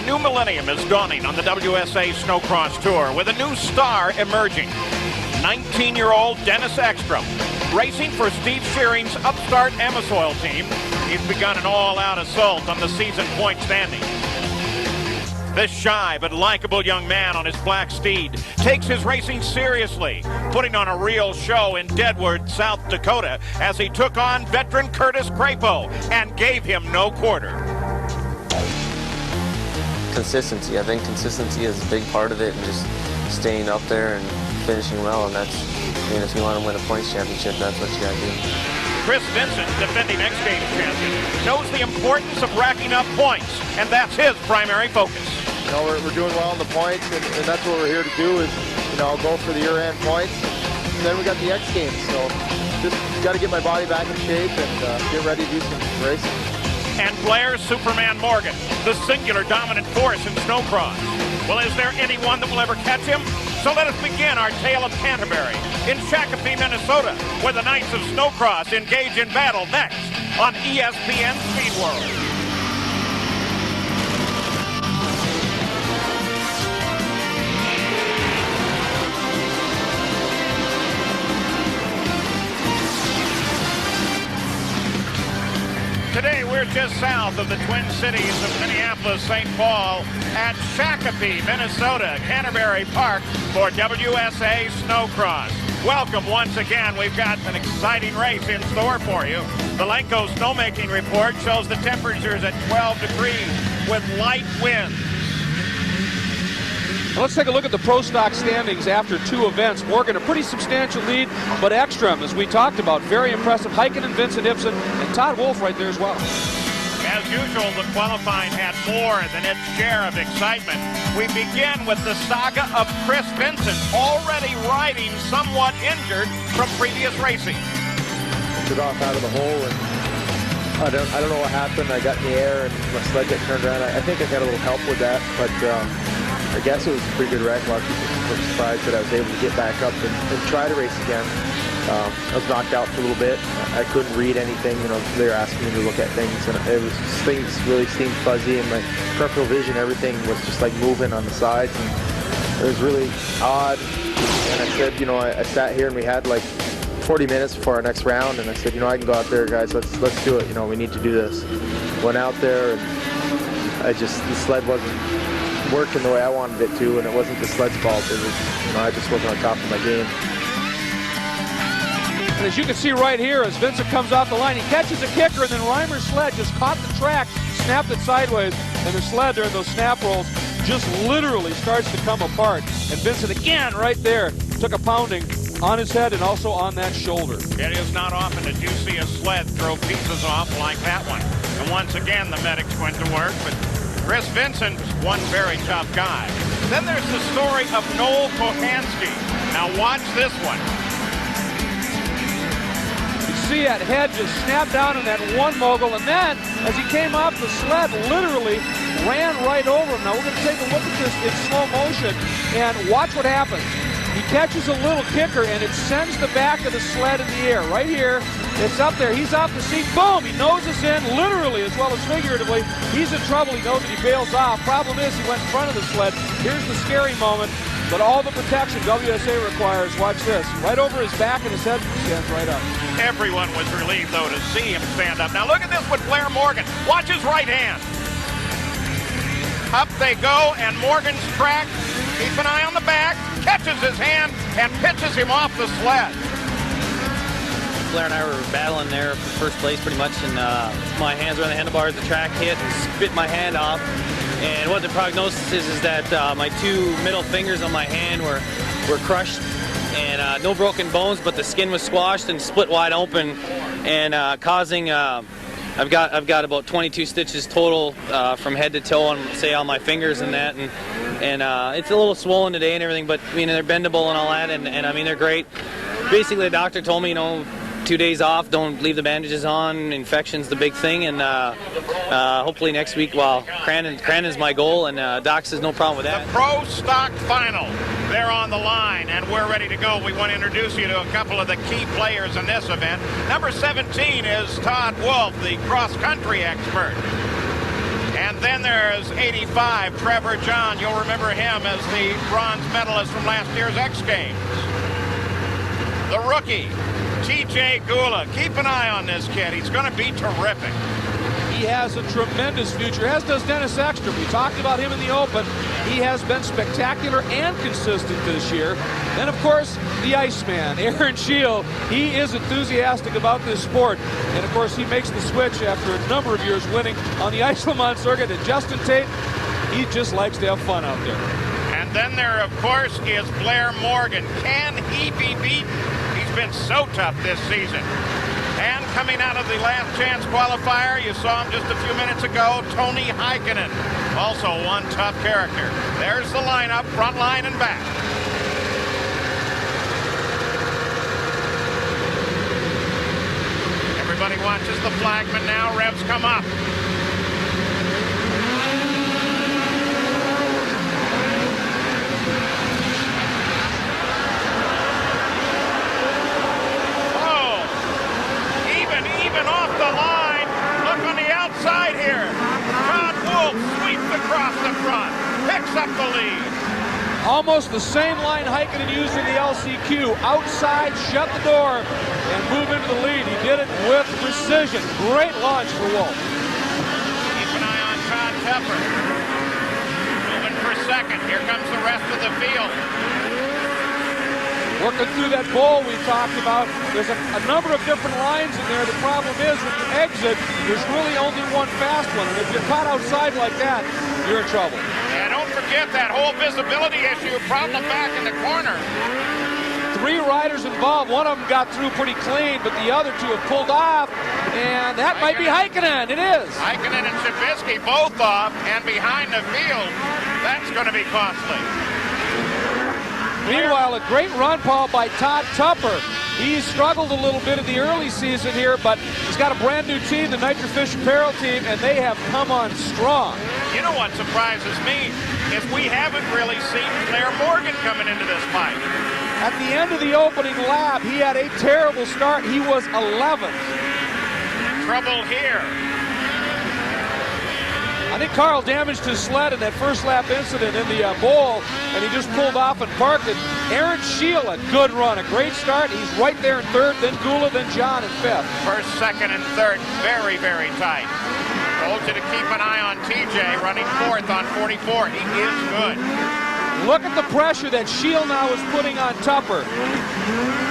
A new millennium is dawning on the WSA Snocross Tour with a new star emerging. 19-year-old Dennis Ekstrom, racing for Steve Shearing's upstart Amasoil team. He's begun an all-out assault on the season point standing. This shy but likable young man on his black steed takes his racing seriously, putting on a real show in Deadwood, South Dakota, as he took on veteran Curtis Crapo and gave him no quarter. Consistency. I think consistency is a big part of it, and just staying up there and finishing well, and that's, I mean, if you want to win a points championship, that's what you got to do. Chris Vincent, defending X Games champion, knows the importance of racking up points, and that's his primary focus. You know, we're doing well in the points, and that's what we're here to do is, you know, go for the year-end points. And then we got the X Games, so just got to get my body back in shape and get ready to do some racing. And Blair Superman Morgan, the singular dominant force in snowcross. Well, is there anyone that will ever catch him? So let us begin our tale of Canterbury in Shakopee, Minnesota, where the Knights of Snowcross engage in battle next on ESPN Speed World. Today, we're just south of the Twin Cities of Minneapolis-St. Paul at Shakopee, Minnesota, Canterbury Park for WSA Snocross. Welcome once again. We've got an exciting race in store for you. The Lenko snowmaking report shows the temperatures at 12 degrees with light winds. Let's take a look at the Pro Stock standings after two events. Morgan, a pretty substantial lead, but Ekstrom, as we talked about, very impressive. Haikonen, Vincent Ibsen, and Todd Wolf right there as well. As usual, the qualifying had more than its share of excitement. We begin with the saga of Chris Vincent, already riding somewhat injured from previous racing. Took off out of the hole, and I don't know what happened. I got in the air, and my sled got turned around. I think I got a little help with that, but I guess it was a pretty good wreck. A lot of people were surprised that I was able to get back up and try to race again. I was knocked out for a little bit. I couldn't read anything. You know, they were asking me to look at things, and things really seemed fuzzy, and my peripheral vision, everything was just like moving on the sides, and it was really odd. And I said, you know, I sat here and we had like 40 minutes before our next round, and I said, you know, I can go out there, guys. Let's do it. You know, we need to do this. Went out there, and the sled wasn't working the way I wanted it to, and it wasn't the sled's fault. It was, you know, I just wasn't on top of my game. And as you can see right here, as Vincent comes off the line, he catches a kicker, and then Reimer's sled just caught the track, snapped it sideways, and the sled during those snap rolls just literally starts to come apart. And Vincent again right there took a pounding on his head and also on that shoulder. It is not often that you see a sled throw pieces off like that one. And once again, the medics went to work, but Chris Vincent, one very tough guy. Then there's the story of Noel Kohansky. Now watch this one. You see that head just snap down in that one mogul, and then as he came off the sled, literally ran right over him. Now we're going to take a look at this in slow motion, and watch what happens. He catches a little kicker, and it sends the back of the sled in the air. Right here, it's up there. He's off the seat. Boom! He noses in, literally as well as figuratively. He's in trouble. He knows that he bails off. Problem is, he went in front of the sled. Here's the scary moment. But all the protection WSA requires, watch this, right over his back and his head stands right up. Everyone was relieved, though, to see him stand up. Now look at this with Blair Morgan. Watch his right hand. Up they go, and Morgan's track. Keep an eye on the back. Catches his hand and pitches him off the sled. Blair and I were battling there for first place pretty much, and my hands were on the handlebars, the track hit and spit my hand off. And what the prognosis is that my two middle fingers on my hand were crushed, and no broken bones, but the skin was squashed and split wide open, and causing I've got about 22 stitches total from head to toe on, say, on my fingers and that, and it's a little swollen today and everything, but I mean they're bendable and all that, and I mean they're great. Basically, the doctor told me, you know, 2 days off, don't leave the bandages on. Infection's the big thing, and hopefully next week, well, Crandon's my goal, and Doc says no problem with that. The Pro Stock Final, they're on the line, and we're ready to go. We want to introduce you to a couple of the key players in this event. Number 17 is Todd Wolf, the cross-country expert. And then there's 85, Trevor John. You'll remember him as the bronze medalist from last year's X Games. The rookie, TJ Gula. Keep an eye on this kid. He's going to be terrific. He has a tremendous future, as does Dennis Ekstrom. We talked about him in the Open. He has been spectacular and consistent this year. Then, of course, the Iceman, Aaron Scheel. He is enthusiastic about this sport. And, of course, he makes the switch after a number of years winning on the Ice Le Mans circuit. And Justin Tate, he just likes to have fun out there. And then there, of course, is Blair Morgan. Can he be beaten? He's been so tough this season. And coming out of the last chance qualifier, you saw him just a few minutes ago, Tony Haikonen. Also one tough character. There's the lineup, front line and back. Everybody watches the flagman now. Revs come up. Off the line. Look on the outside here. Todd Wolff sweeps across the front. Picks up the lead. Almost the same line Haikonen used in the LCQ. Outside, shut the door, and move into the lead. He did it with precision. Great launch for Wolff. Keep an eye on Todd Tupper. Moving for second. Here comes the rest of the field. Working through that bowl we talked about, there's a number of different lines in there. The problem is when you exit, there's really only one fast one. And if you're caught outside like that, you're in trouble. And don't forget that whole visibility issue problem back in the corner. 3 riders involved. One of them got through pretty clean, but the other 2 have pulled off. And that might be Haikonen. It is. Haikonen and Trubisky both off and behind the field. That's going to be costly. Meanwhile, a great run, Paul, by Todd Tupper. He's struggled a little bit in the early season here, but he's got a brand new team, the Nitrofish Apparel team, and they have come on strong. You know what surprises me is we haven't really seen Blair Morgan coming into this fight. At the end of the opening lap, he had a terrible start. He was 11th. Trouble here. I think Carl damaged his sled in that first lap incident in the bowl, and he just pulled off and parked it. Aaron Scheel, a good run, a great start. He's right there in 3rd, then Gula, then John in 5th. First, 2nd, and 3rd, very, very tight. Told you to keep an eye on TJ, running 4th on 44. He is good. Look at the pressure that Scheel now is putting on Tupper.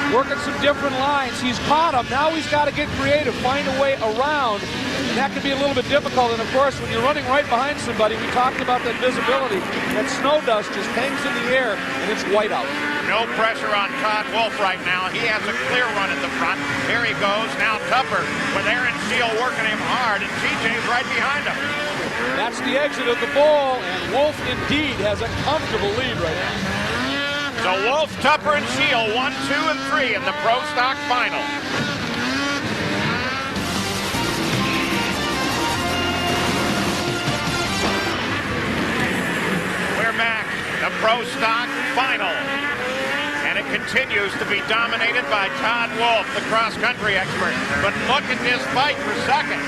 Working some different lines. He's caught him. Now he's got to get creative, find a way around. And that can be a little bit difficult. And of course, when you're running right behind somebody, we talked about that visibility. That snow dust just hangs in the air, and it's white out. No pressure on Todd Wolff right now. He has a clear run at the front. Here he goes. Now Tupper with Aaron Scheel working him hard, and TJ's right behind him. That's the exit of the bowl, and Wolff indeed has a comfortable lead right now. So Wolff, Tupper, and Scheel 1, 2, and 3 in the Pro Stock Final. We're back, the Pro Stock Final. And it continues to be dominated by Todd Wolff, the cross-country expert. But look at this fight for second.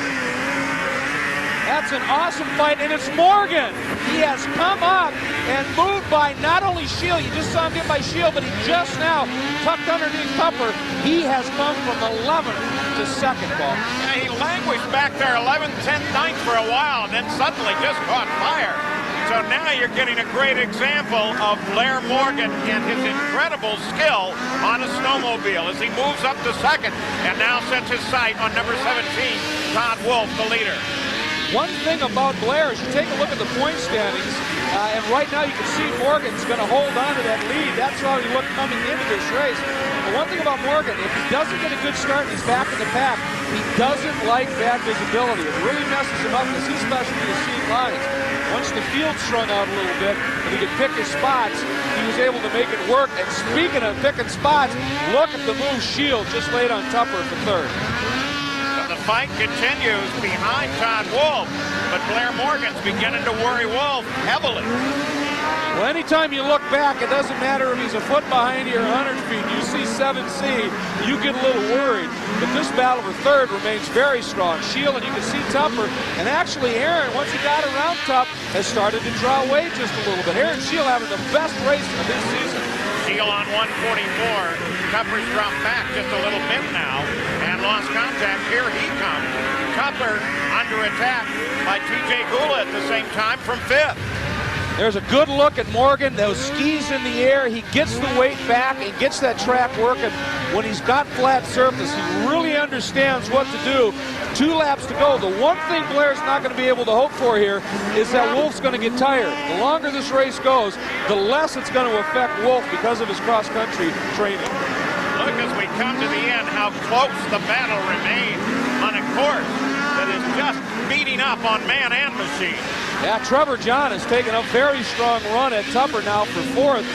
That's an awesome fight, and it's Morgan. He has come up and moved by not only Scheel, you just saw him get by Scheel, but he just now tucked underneath Tupper. He has come from 11th to 2nd, Paul. Yeah, he languished back there 11th, 10th, 9th for a while, and then suddenly just caught fire. So now you're getting a great example of Blair Morgan and his incredible skill on a snowmobile as he moves up to 2nd and now sets his sight on number 17, Todd Wolff, the leader. One thing about Blair is you take a look at the point standings, and right now you can see Morgan's going to hold on to that lead. That's how he looked coming into this race. But one thing about Morgan, if he doesn't get a good start and he's back in the pack, he doesn't like bad visibility. It really messes him up because he's special to the seat lines. Once the field shrunk out a little bit and he could pick his spots, he was able to make it work. And speaking of picking spots, look at the move Scheel just laid on Tupper for 3rd. The fight continues behind Todd Wolff, but Blair Morgan's beginning to worry Wolff heavily. Well, anytime you look back, it doesn't matter if he's a foot behind you or 100 feet. You see 7C, you get a little worried. But this battle for third remains very strong. Shield, and you can see Tupper. And actually, Aaron, once he got around Tupp, has started to draw away just a little bit. Aaron Shield having the best race of this season. Shield on 144. Tupper's dropped back just a little bit now and lost contact. Here he comes. Tupper under attack by TJ Gula at the same time from fifth. There's a good look at Morgan. Those skis in the air. He gets the weight back and gets that track working. When he's got flat surface, he really understands what to do. 2 laps to go. The one thing Blair's not going to be able to hope for here is that Wolf's going to get tired. The longer this race goes, the less it's going to affect Wolf because of his cross-country training. Look, as we come to the end, how close the battle remains on a course that is just beating up on man and machine. Yeah, Trevor John has taken a very strong run at Tupper now for fourth.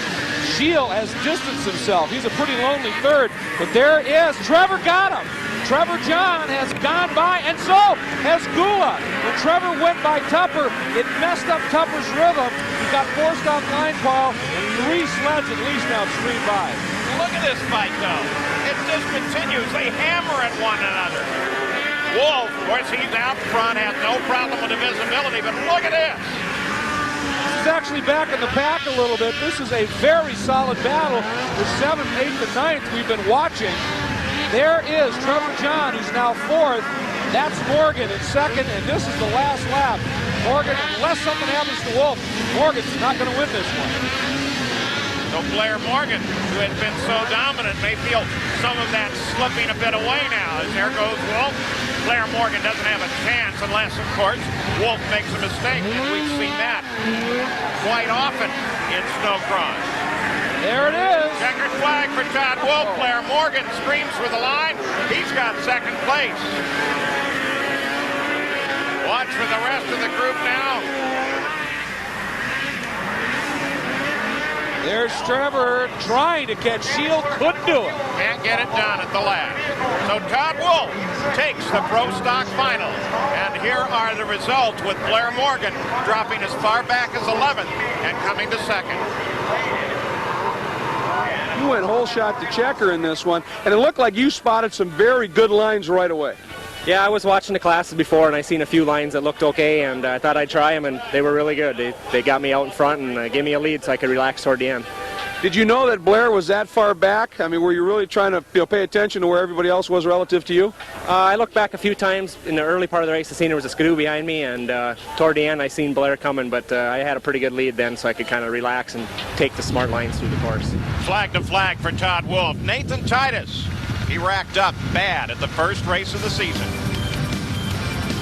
Shield has distanced himself. He's a pretty lonely third, but there is, Trevor got him. Trevor John has gone by, and so has Gula. When Trevor went by Tupper, it messed up Tupper's rhythm. He got forced off line, Paul, and 3 sleds at least now stream by. Look at this fight, though. It just continues. They hammer at one another. Wolf, of course, he's out front, has no problem with the visibility, but look at this. This is actually back in the pack a little bit. This is a very solid battle for 7th, 8th, and 9th we've been watching. There is Trevor John, who's now fourth. That's Morgan in second, and this is the last lap. Morgan, unless something happens to Wolf, Morgan's not going to win this one. So Blair Morgan, who had been so dominant, may feel some of that slipping a bit away now. As there goes Wolf. Blair Morgan doesn't have a chance unless, of course, Wolf makes a mistake. And we've seen that quite often in Snocross. There it is. Checkered flag for Todd Wolf. Blair Morgan screams for the line. He's got second place. Watch for the rest of the group now. There's Trevor trying to catch Shield, couldn't do it. Can't get it done at the last. So Todd Wolf takes the Pro Stock final. And here are the results, with Blair Morgan dropping as far back as 11th and coming to second. You went whole shot to checker in this one, and it looked like you spotted some very good lines right away. Yeah, I was watching the classes before, and I seen a few lines that looked okay, and I thought I'd try them, and they were really good. They got me out in front and gave me a lead so I could relax toward the end. Did you know that Blair was that far back? I mean, were you really trying to pay attention to where everybody else was relative to you? I looked back a few times in the early part of the race. I seen there was a skidoo behind me, and toward the end I seen Blair coming, but I had a pretty good lead then, so I could kind of relax and take the smart lines through the course. Flag to flag for Todd Wolf. Nathan Titus, he racked up bad at the first race of the season.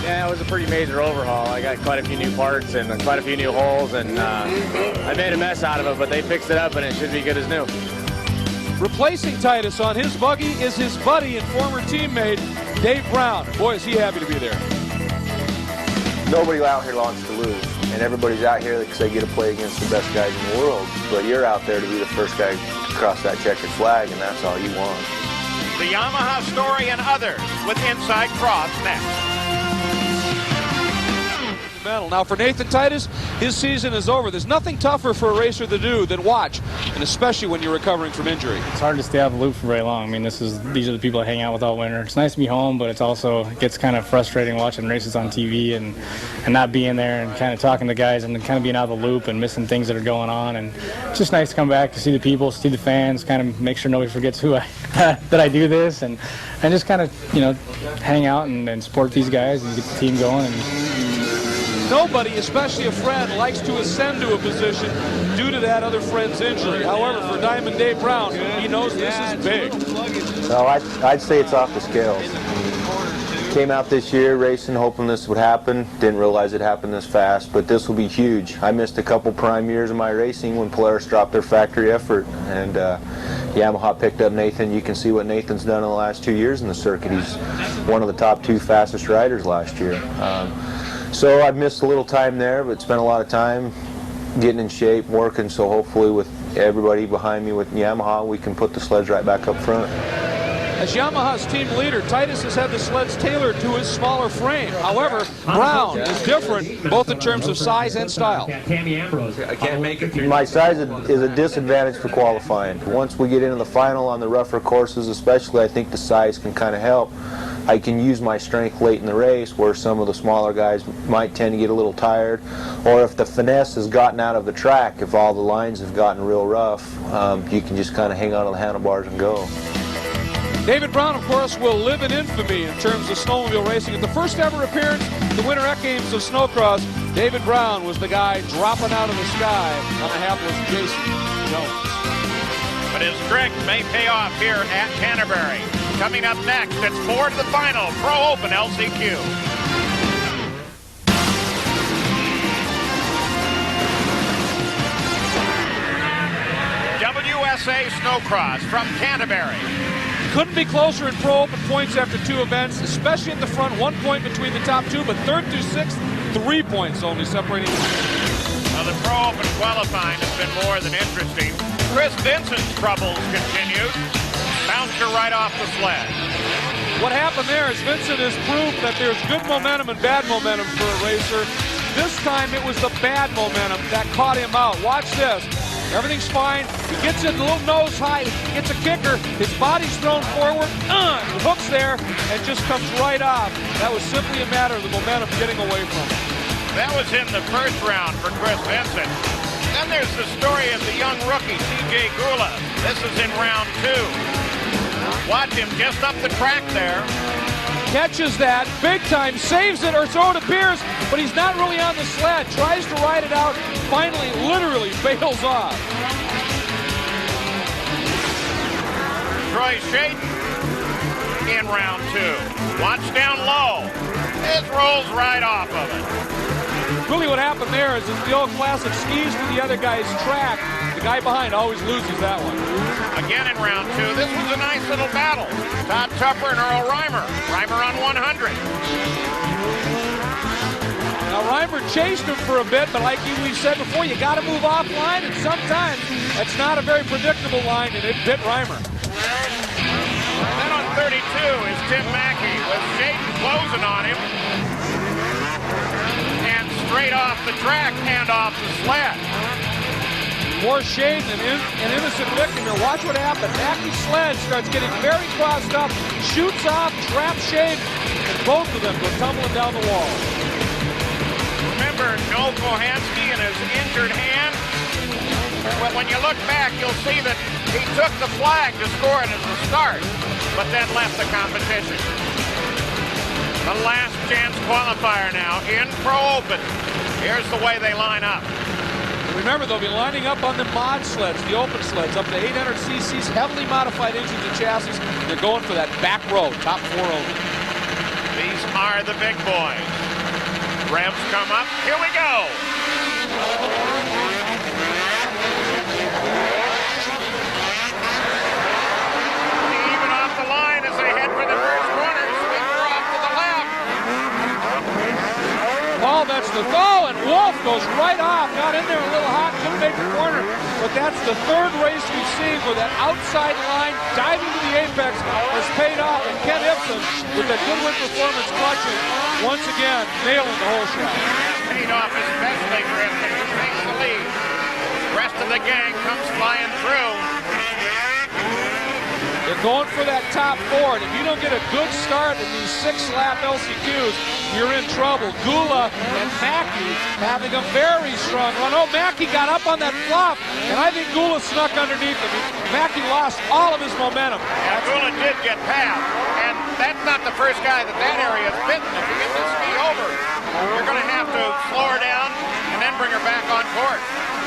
Yeah, it was a pretty major overhaul. I got quite a few new parts and quite a few new holes, and I made a mess out of it, but they fixed it up, and it should be good as new. Replacing Titus on his buggy is his buddy and former teammate, Dave Brown. Boy, is he happy to be there. Nobody out here wants to lose, and everybody's out here because they get to play against the best guys in the world. But you're out there to be the first guy to cross that checkered flag, and that's all you want. The Yamaha story and others with Inside Cross next. Now for Nathan Titus, his season is over. There's nothing tougher for a racer to do than watch, and especially when you're recovering from injury. It's hard to stay out of the loop for very long. I mean, these are the people I hang out with all winter. It's nice to be home, but it gets kind of frustrating watching races on TV and not being there and kind of talking to guys and kind of being out of the loop and missing things that are going on. And it's just nice to come back to see the people, see the fans, kind of make sure nobody forgets that I do this, and just kind of hang out and support these guys and get the team going. Nobody, especially a friend, likes to ascend to a position due to that other friend's injury. However, for Diamond Dave Brown, he knows this is big. Well, I'd say it's off the scales. Came out this year racing, hoping this would happen. Didn't realize it happened this fast, but this will be huge. I missed a couple prime years of my racing when Polaris dropped their factory effort, and Yamaha picked up Nathan. You can see what Nathan's done in the last 2 years in the circuit. He's one of the top 2 fastest riders last year. So I've missed a little time there, but spent a lot of time getting in shape, working, so hopefully with everybody behind me with Yamaha, we can put the sleds right back up front. As Yamaha's team leader, Titus has had the sleds tailored to his smaller frame. However, Brown is different, both in terms of size and style. I can't make it through. My size is a disadvantage for qualifying. Once we get into the final on the rougher courses especially, I think the size can kind of help. I can use my strength late in the race where some of the smaller guys might tend to get a little tired, or if the finesse has gotten out of the track, if all the lines have gotten real rough, you can just kind of hang on to the handlebars and go. David Brown, of course, will live in infamy in terms of snowmobile racing. At the first ever appearance at the Winter X Games of Snocross, David Brown was the guy dropping out of the sky on a hapless Jason Jones. But his strength may pay off here at Canterbury. Coming up next, it's 4 to the final, Pro Open LCQ. WSA Snocross from Canterbury. Couldn't be closer in Pro Open points after 2 events, especially at the front. 1 point between the top 2, but 3rd through 6th, 3 points only separating. Well, the Pro Open qualifying has been more than interesting. Chris Vincent's troubles continued. Bounced her right off the sled. What happened there is Vincent has proved that there's good momentum and bad momentum for a racer. This time it was the bad momentum that caught him out. Watch this. Everything's fine. He gets it a little nose high, gets a kicker. His body's thrown forward, hooks there, and just comes right off. That was simply a matter of the momentum getting away from him. That was in the first round for Chris Vincent. Then there's the story of the young rookie, TJ Gula. This is in round 2. Watch him just up the track there. Catches that big time, saves it, or so it appears, but he's not really on the sled. Tries to ride it out, finally, literally bails off. Troy Shaden in round 2. Watch down low. This rolls right off of it. Really what happened there is the old classic skis to the other guy's track. The guy behind always loses that one. Again in round 2, this was a nice little battle. Todd Tupper and Earl Reimer. Reimer on 100. Now Reimer chased him for a bit, but like we said before, you got to move offline, and sometimes that's not a very predictable line, and it bit Reimer. Then on 32 is Tim Mackey with Shaden closing on him. And straight off the track and off the sled. More Shaden, an innocent victim here. Watch what happened. Mackey's sled starts getting very crossed up, shoots off, traps Shaden, and both of them go tumbling down the wall. Remember Noel Kohansky and his injured hand? But when you look back, you'll see that he took the flag to score it as a start, but then left the competition. The last chance qualifier now in Pro Open. Here's the way they line up. Remember, they'll be lining up on the mod sleds, the open sleds, up to 800 cc's, heavily modified engines and chassis. They're going for that back row, top 4 only. These are the big boys. Revs come up. Here we go. Even off the line as they head for the first corner. Sweeper off to the left. Paul, that's the throw, and Wolf goes right off. Got in there a little hot, couldn't make the corner. But that's the 3rd race we've seen where that outside line diving to the apex has paid off. And Ken Ibsen, with that Goodwin performance clutching, once again nailing the whole shot. Paid off especially for him. He takes the lead. The rest of the gang comes flying through. They're going for that top 4, and if you don't get a good start in these 6-lap LCQs, you're in trouble. Gula and Mackey having a very strong run. Oh, Mackey got up on that flop, and I think Gula snuck underneath him. Mackey lost all of his momentum. Yeah, Gula did get past, and that's not the first guy that area is bitten. If you get this ski over, you're going to have to slow her down and then bring her back on course.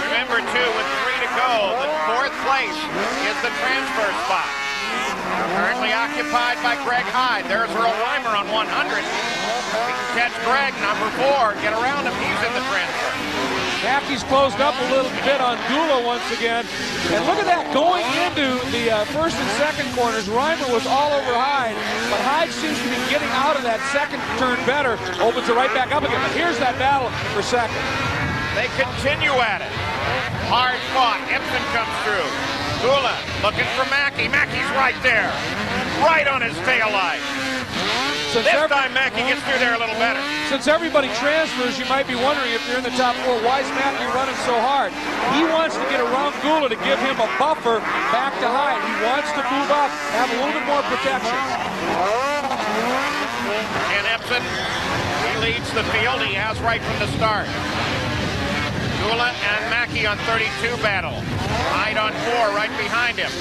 Remember, too, with 3 to go, the 4th place is the transfer spot. Currently occupied by Greg Hyde. There's Earl Reimer on 100. He can catch Greg, number 4, get around him. He's in the transfer. Mackey's closed up a little bit on Gula once again. And look at that, going into the 1st and 2nd corners, Reimer was all over Hyde, but Hyde seems to be getting out of that 2nd turn better. Opens it right back up again, but here's that battle for 2nd. They continue at it. Hard fought. Ibsen comes through. Gula looking for Mackey. Mackey's right there. Right on his tail light. This time Mackey gets through there a little better. Since everybody transfers, you might be wondering if you're in the top 4, why is Mackey running so hard? He wants to get around Gula to give him a buffer back to Hyde. He wants to move up, have a little bit more protection. And Epson, he leads the field. He has right from the start. Gula and Mackey on 32 battle. Hyde on 4 right behind him.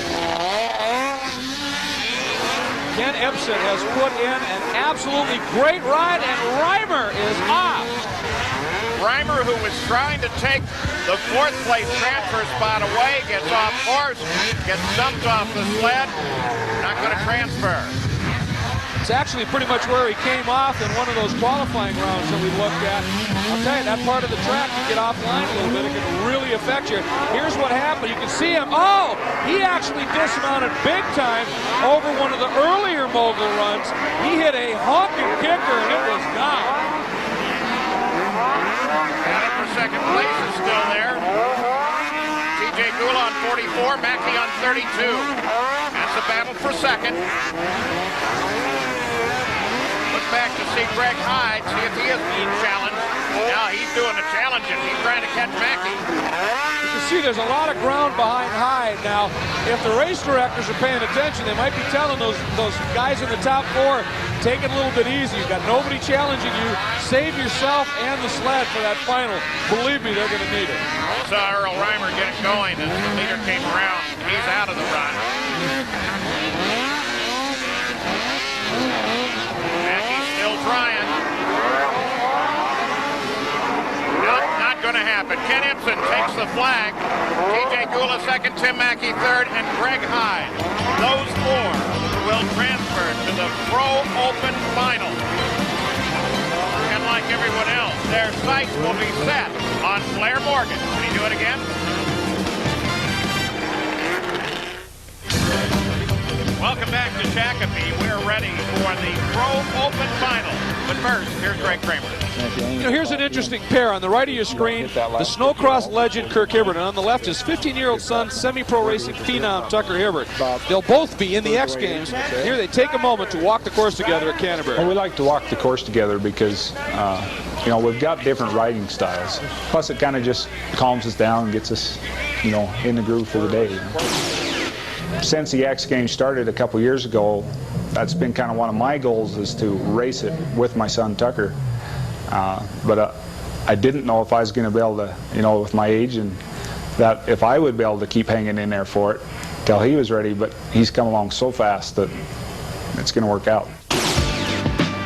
Ken Epson has put in an absolutely great ride, and Reimer is off. Reimer, who was trying to take the 4th place transfer spot away, gets off course, gets dumped off the sled, not going to transfer. It's actually pretty much where he came off in one of those qualifying rounds that we looked at. I'll tell you, that part of the track, you get offline a little bit, it can really affect you. Here's what happened. You can see him. Oh, he actually dismounted big time over one of the earlier mogul runs. He hit a honking kicker, and it was gone. Battle for second place is still there. TJ Gula on 44, Mackey on 32. That's the battle for second. Back to see Greg Hyde, see if he is being challenged. Now he's doing the challenging. He's trying to catch Mackey. You can see there's a lot of ground behind Hyde. Now, if the race directors are paying attention, they might be telling those guys in the top 4, take it a little bit easy. You've got nobody challenging you. Save yourself and the sled for that final. Believe me, they're going to need it. Saw Earl Reimer get it going as the leader came around. He's out of the run. Trying. Nope, not going to happen. Ken Epson takes the flag. TJ Gula second, Tim Mackey third, and Greg Hyde. Those 4 will transfer to the Pro Open Final. And like everyone else, their sights will be set on Blair Morgan. Can he do it again? Welcome back to Shakopee. We're ready for the Pro Open Final. But first, here's Greg Kramer. You know, here's an interesting pair. On the right of your screen, the Snocross legend Kirk Hibbert, and on the left, his 15-year-old son, semi-pro racing phenom Tucker Hibbert. They'll both be in the X Games. Here they take a moment to walk the course together at Canterbury. Well, we like to walk the course together because, you know, we've got different riding styles. Plus, it kind of just calms us down and gets us, you know, in the groove for the day. You know? Since the X Games started a couple years ago, that's been kind of one of my goals, is to race it with my son Tucker. But I didn't know if I was going to be able to, you know, with my age, and that if I would be able to keep hanging in there for it till he was ready. But he's come along so fast that it's going to work out.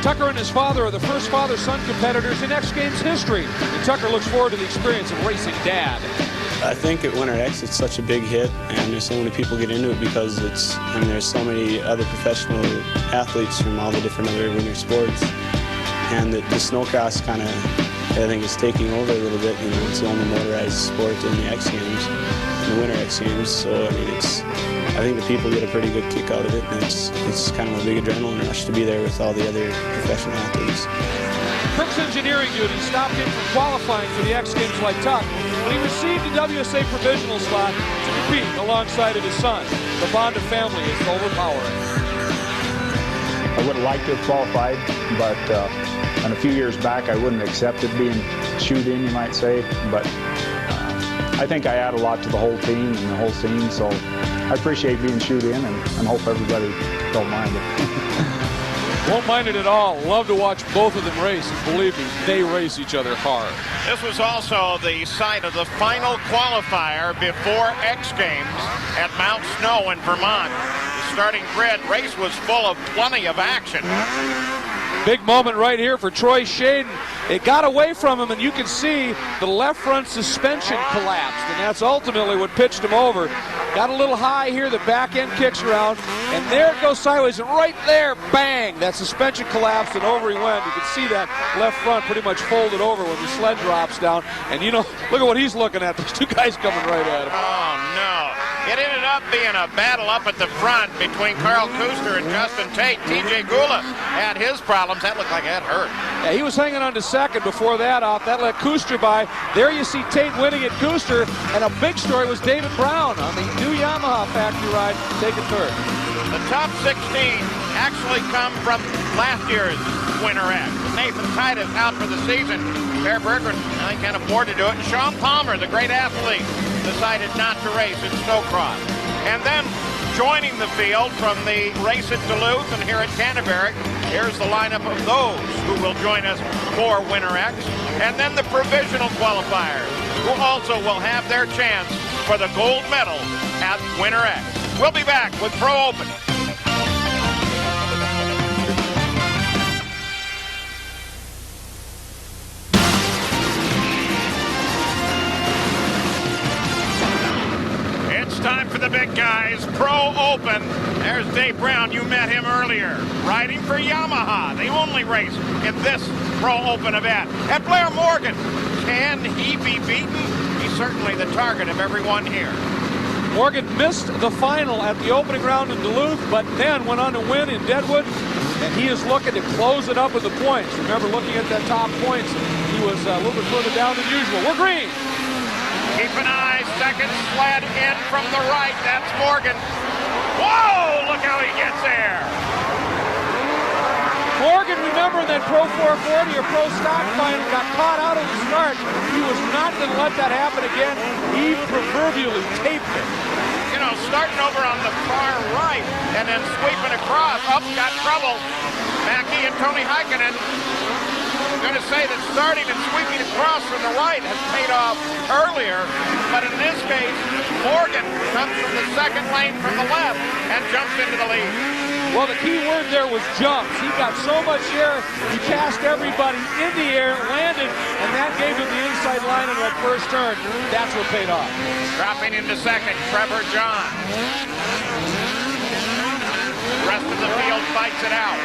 Tucker and his father are the first father-son competitors in X Games history, and Tucker looks forward to the experience of racing Dad. I think at Winter X it's such a big hit, and there's so many people get into it because it's, I mean, there's so many other professional athletes from all the different other winter sports, and the snowcross kind of, I think, is taking over a little bit. You know, it's the only motorized sport in the X Games, in the Winter X Games. So I mean, I think the people get a pretty good kick out of it, and it's kind of a big adrenaline rush to be there with all the other professional athletes. Kirk's engineering duty stopped him from qualifying for the X Games like Tuck, but he received a WSA provisional spot to compete alongside of his son. The bond of family is overpowering. I would have liked to have qualified, but and a few years back I wouldn't have accepted being chewed in, you might say. But I think I add a lot to the whole team and the whole scene, so I appreciate being chewed in and hope everybody don't mind it. Won't mind it at all. Love to watch both of them race. And believe me, they race each other hard. This was also the site of the final qualifier before X Games at Mount Snow in Vermont. The starting grid race was full of plenty of action. Big moment right here for Troy Shaden. It got away from him, and you can see the left front suspension collapsed, and that's ultimately what pitched him over. Got a little high here, the back end kicks around, and there it goes sideways, and right there, bang, that suspension collapsed, and over he went. You can see that left front pretty much folded over when the sled drops down, and you know, look at what he's looking at. There's two guys coming right at him. Oh, no. It ended up being a battle up at the front between Carl Kuster and Justin Tate. TJ Gula had his problems. That looked like that hurt. Yeah, he was hanging on to second before that off. That let Kuster by. There you see Tate winning at Kuster, and a big story was David Brown on the new Yamaha factory ride taking third. The top 16 actually come from last year's winner X. Nathan Titus out for the season. Bear Berggren, I can't afford to do it. And Sean Palmer, the great athlete, decided not to race in Snocross. And then joining the field from the race at Duluth and here at Canterbury, here's the lineup of those who will join us for Winter X. And then the provisional qualifiers, who also will have their chance for the gold medal at Winter X. We'll be back with Pro Open. Time for the big guys. Pro Open. There's Dave Brown. You met him earlier. Riding for Yamaha. The only race in this Pro Open event. And Blair Morgan. Can he be beaten? He's certainly the target of everyone here. Morgan missed the final at the opening round in Duluth, but then went on to win in Deadwood. And he is looking to close it up with the points. Remember, looking at that top points, he was a little bit further down than usual. We're green. Keep an eye, second sled in from the right, that's Morgan. Whoa, look how he gets there. Morgan, remember that Pro 440 or Pro Stock final got caught out of the start. He was not going to let that happen again. He proverbially taped it. You know, starting over on the far right and then sweeping across. Up, got trouble. Mackey and Tony Haikonen. I'm going to say that starting and sweeping across from the right has paid off earlier, but in this case, Morgan comes from the second lane from the left and jumps into the lead. Well, the key word there was jumps. He got so much air, he passed everybody in the air, landed, and that gave him the inside line in that first turn. That's what paid off. Dropping into second, Trevor John. The rest of the field fights it out.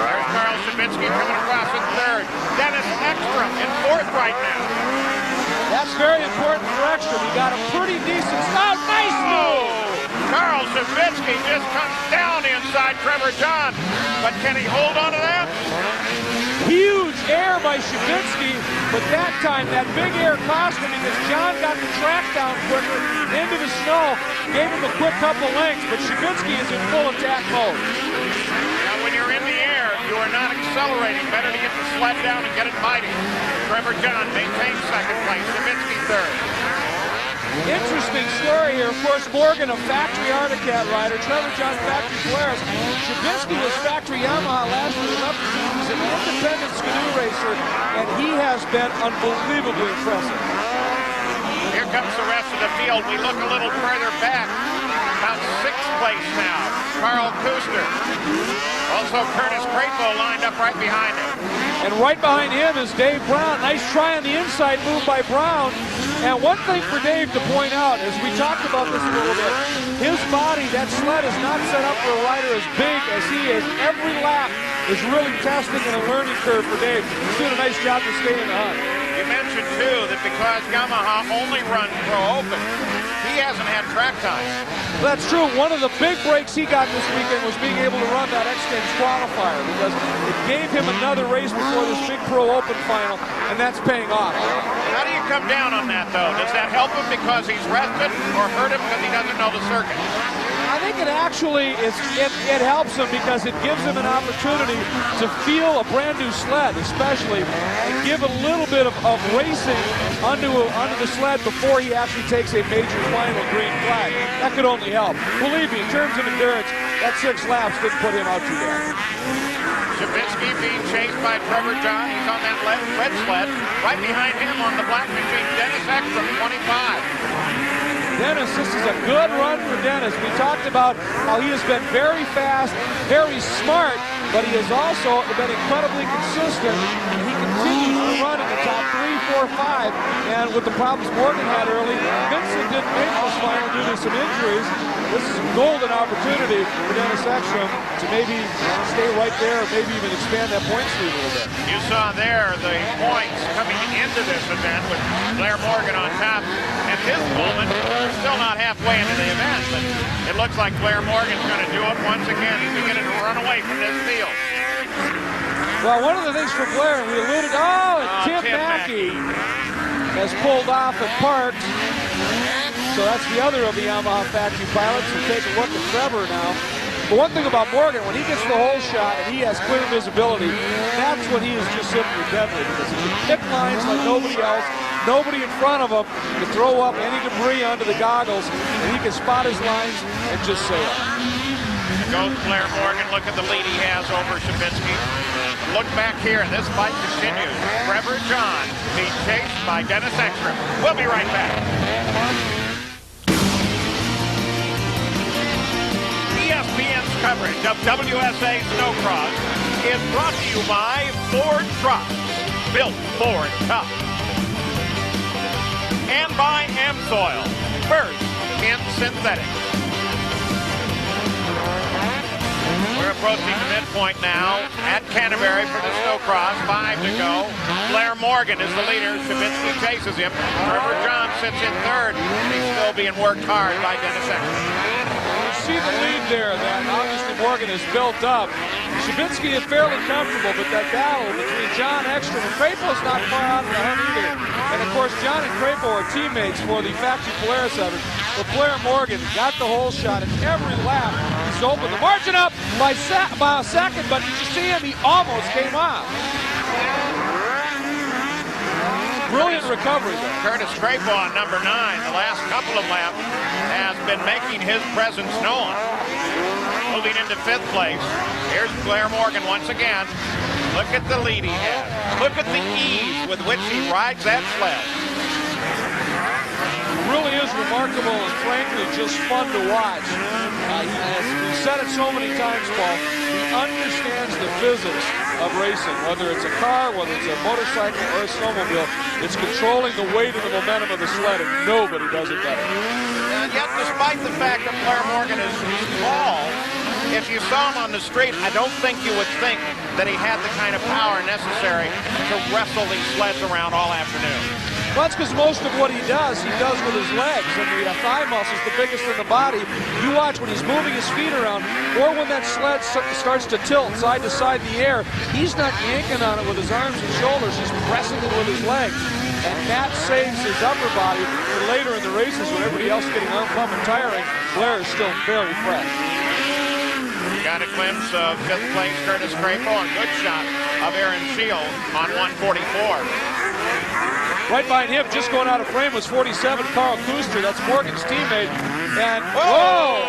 There's Carl Shabitsky coming across in third. Dennis Ekstrom in fourth right now. That's very important for Ekstrom. He got a pretty decent start. Nice move! Carl Shabitsky just comes down inside Trevor John. But can he hold on to that? Huge air by Shabitsky, but that time that big air cost him because John got the track down quicker into the snow, gave him a quick couple lengths, but Shabitsky is in full attack mode. Now when you're in the air, you are not accelerating. Better to get the sled down and get it mighty. Trevor John maintains second place, Shabitsky third. Interesting story here. Of course, Morgan, a factory Articat rider. Trevor John, factory Polaris. Shabitsky was factory Yamaha last year. He's an independent skidoo racer, and he has been unbelievably impressive. Here comes the rest of the field. We look a little further back. About sixth place now. Carl Kuster. Also Curtis Crapo lined up right behind him. And right behind him is Dave Brown. Nice try on the inside move by Brown. And one thing for Dave to point out, as we talked about this a little bit, his body, that sled is not set up for a rider as big as he is. Every lap is really testing and a learning curve for Dave. He's doing a nice job to stay in the hunt. You mentioned, too, that because Yamaha only runs Pro Open, he hasn't had track time. That's true. One of the big breaks he got this weekend was being able to run that X-Games qualifier because it gave him another race before this big Pro Open final, and that's paying off. How do you come down on that, though? Does that help him because he's rested or hurt him because he doesn't know the circuit? I think it actually it helps him because it gives him an opportunity to feel a brand new sled, especially, and give a little bit of racing onto the sled before he actually takes a major final green flag. That could only help. Believe me, in terms of endurance, that 6 laps didn't put him out too bad. Shabitsky being chased by Trevor John. He's on that red sled. Right behind him on the black machine, Dennis Ekstrom, 25. Dennis, this is a good run for Dennis. We talked about how he has been very fast, very smart, but he has also been incredibly consistent. He continues to run in the top 3, 4, 5, and with the problems Morgan had early, Vincent didn't make this final due to some injuries. This is a golden opportunity for Dennis Ekstrom to maybe stay right there or maybe even expand that points lead a little bit. You saw there the points coming into this event with Blair Morgan on top and his moment. We're still not halfway into the event, but it looks like Blair Morgan's going to do it once again. He's beginning to run away from this field. Well, one of the things for Blair, we alluded, and Tim Mackey has pulled off and parked. So that's the other of the Yamaha factory pilots. We'll take a look at Trevor now. But one thing about Morgan, when he gets the hole shot and he has clear visibility, that's when he is just simply deadly, because he can pick lines like nobody else, nobody in front of him to throw up any debris onto the goggles, and he can spot his lines and just sail. Goes Blair Morgan. Look at the lead he has over Shabitsky. Look back here. This fight continues. Trevor John being chased by Dennis Ekstrom. We'll be right back. ESPN's coverage of WSA Snocross is brought to you by Ford Trucks, built Ford tough, and by AmSoil, first in synthetics. We're approaching the midpoint now at Canterbury for the Snocross. 5 to go. Blair Morgan is the leader. Shabitsky chases him. Trevor John sits in third. He's still being worked hard by Dennis Ekstrom. You see the lead there that obviously Morgan has built up. Shabitsky is fairly comfortable, but that battle between John Ekstrom and Crapo's not far out of the hunt either. And of course, John and Crapo are teammates for the Factory Polaris 7. But Blair Morgan got the hole shot, and every lap he's opened the margin up by a second, but did you see him? He almost came off. Brilliant recovery there. Curtis Crapo on number 9, the last couple of laps, has been making his presence known. Moving into 5th place. Here's Blair Morgan once again. Look at the lead he has. Look at the ease with which he rides that sled. It really is remarkable and frankly just fun to watch. We've said it so many times, Paul. He understands the physics of racing, whether it's a car, whether it's a motorcycle or a snowmobile. It's controlling the weight and the momentum of the sled, and nobody does it better. And yet, despite the fact that Blair Morgan is small, if you saw him on the street, I don't think you would think that he had the kind of power necessary to wrestle these sleds around all afternoon. Well, that's because most of what he does with his legs, and the thigh muscle is the biggest in the body. You watch when he's moving his feet around, or when that sled starts to tilt side to side in the air, he's not yanking on it with his arms and shoulders, he's pressing it with his legs. And that saves his upper body for later in the races when everybody else is getting unpumped and tiring. Blair is still very fresh. Got a glimpse of 5th place Curtis Crapo, and good shot of Aaron Shield on 144. Right behind him, just going out of frame, was 47, Carl Kuster. That's Morgan's teammate. And, whoa!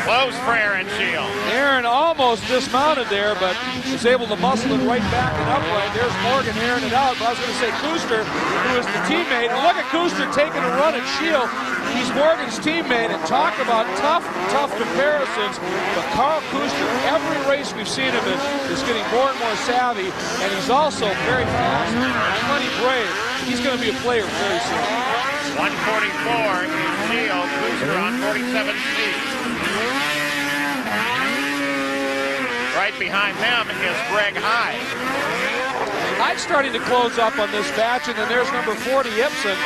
Close for Aaron Shield. Aaron almost dismounted there, but was able to muscle it right back and upright. There's Morgan airing it out. But I was going to say Kuster, who is the teammate. And look at Kuster taking a run at Shield. He's Morgan's teammate, and talk about tough comparisons. But Carl Kuster, every race we've seen him in, is getting more and more savvy, and he's also very fast and plenty brave. He's going to be a player very soon. 144 is Shield. Kuster on 47 speed. Right behind them is Greg Hyde. Hyde's starting to close up on this batch, and then there's number 40, Ibsen.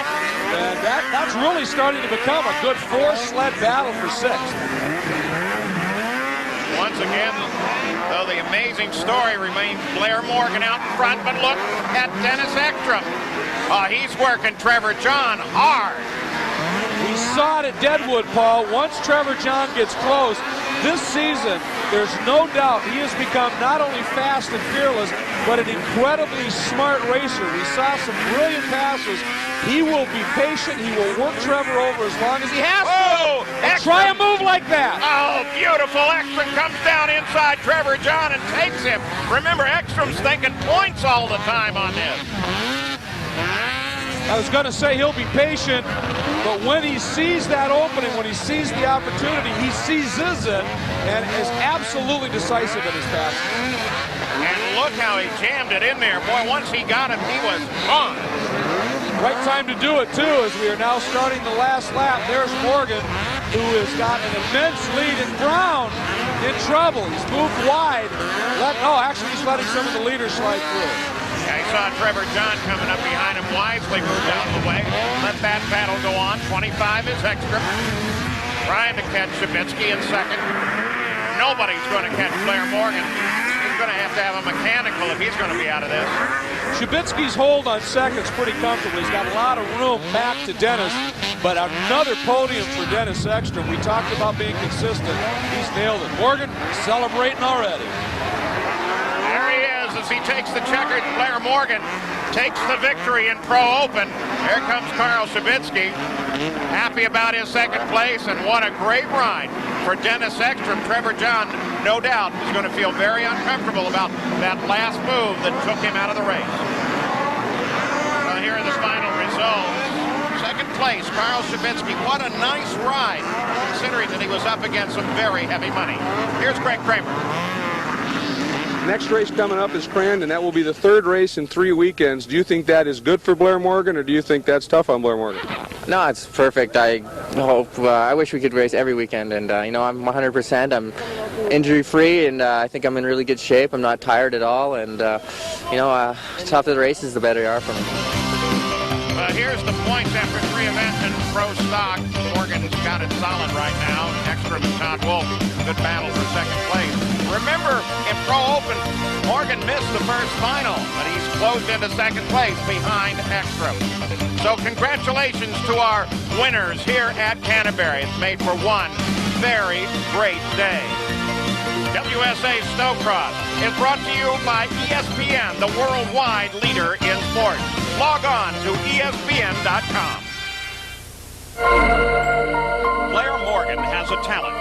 And that's really starting to become a good 4-sled battle for 6th. Once again, though, the amazing story remains Blair Morgan out in front, but look at Dennis Ekstrom. He's working Trevor John hard. We saw it at Deadwood, Paul. Once Trevor John gets close, this season, there's no doubt he has become not only fast and fearless, but an incredibly smart racer. We saw some brilliant passes. He will be patient. He will work Trevor over as long as he has to. And try a move like that. Oh, beautiful. Ekstrom comes down inside Trevor John and takes him. Remember, Ekstrom's thinking points all the time on this. I was going to say he'll be patient, but when he sees that opening, when he sees the opportunity, he seizes it and is absolutely decisive in his pass. And look how he jammed it in there. Boy, once he got him, he was gone. Right time to do it, too, as we are now starting the last lap. There's Morgan, who has got an immense lead, and Brown in trouble. He's moved wide. Actually, he's letting some of the leaders slide through. Yeah, he saw Trevor John coming up behind him wide nicely moved out of the way. Let that battle go on. 25 is extra. Trying to catch Shabitsky in second. Nobody's going to catch Blair Morgan. He's going to have a mechanical if he's going to be out of this. Shabitsky's hold on second's pretty comfortable. He's got a lot of room back to Dennis, but another podium for Dennis Ekstrom. We talked about being consistent. He's nailed it. Morgan celebrating already. There he is as he takes the checkered. Blair Morgan takes the victory in Pro Open. Here comes Carl Shabitsky. Happy about his second place, and what a great ride for Dennis Ekstrom. Trevor John, no doubt, is going to feel very uncomfortable about that last move that took him out of the race. Well, here are the final results. Second place, Carl Shabitsky. What a nice ride, considering that he was up against some very heavy money. Here's Greg Kramer. Next race coming up is Crandon. That will be the third race in 3 weekends. Do you think that is good for Blair Morgan, or do you think that's tough on Blair Morgan? No, it's perfect. I hope, I wish we could race every weekend, and you know, I'm 100%. I'm injury-free, and I think I'm in really good shape. I'm not tired at all, and you know, the tougher the races, the better you are for me. Here's the points after 3 events in Pro Stock. Morgan's got it solid right now. Ekstrom and Todd Wolf, good battle for second place. Remember, in Pro Open, Morgan missed the first final, but he's closed into second place behind Ekstrom. So congratulations to our winners here at Canterbury. It's made for one very great day. WSA Snocross is brought to you by ESPN, the worldwide leader in sports. Log on to ESPN.com. Blair Morgan has a talent.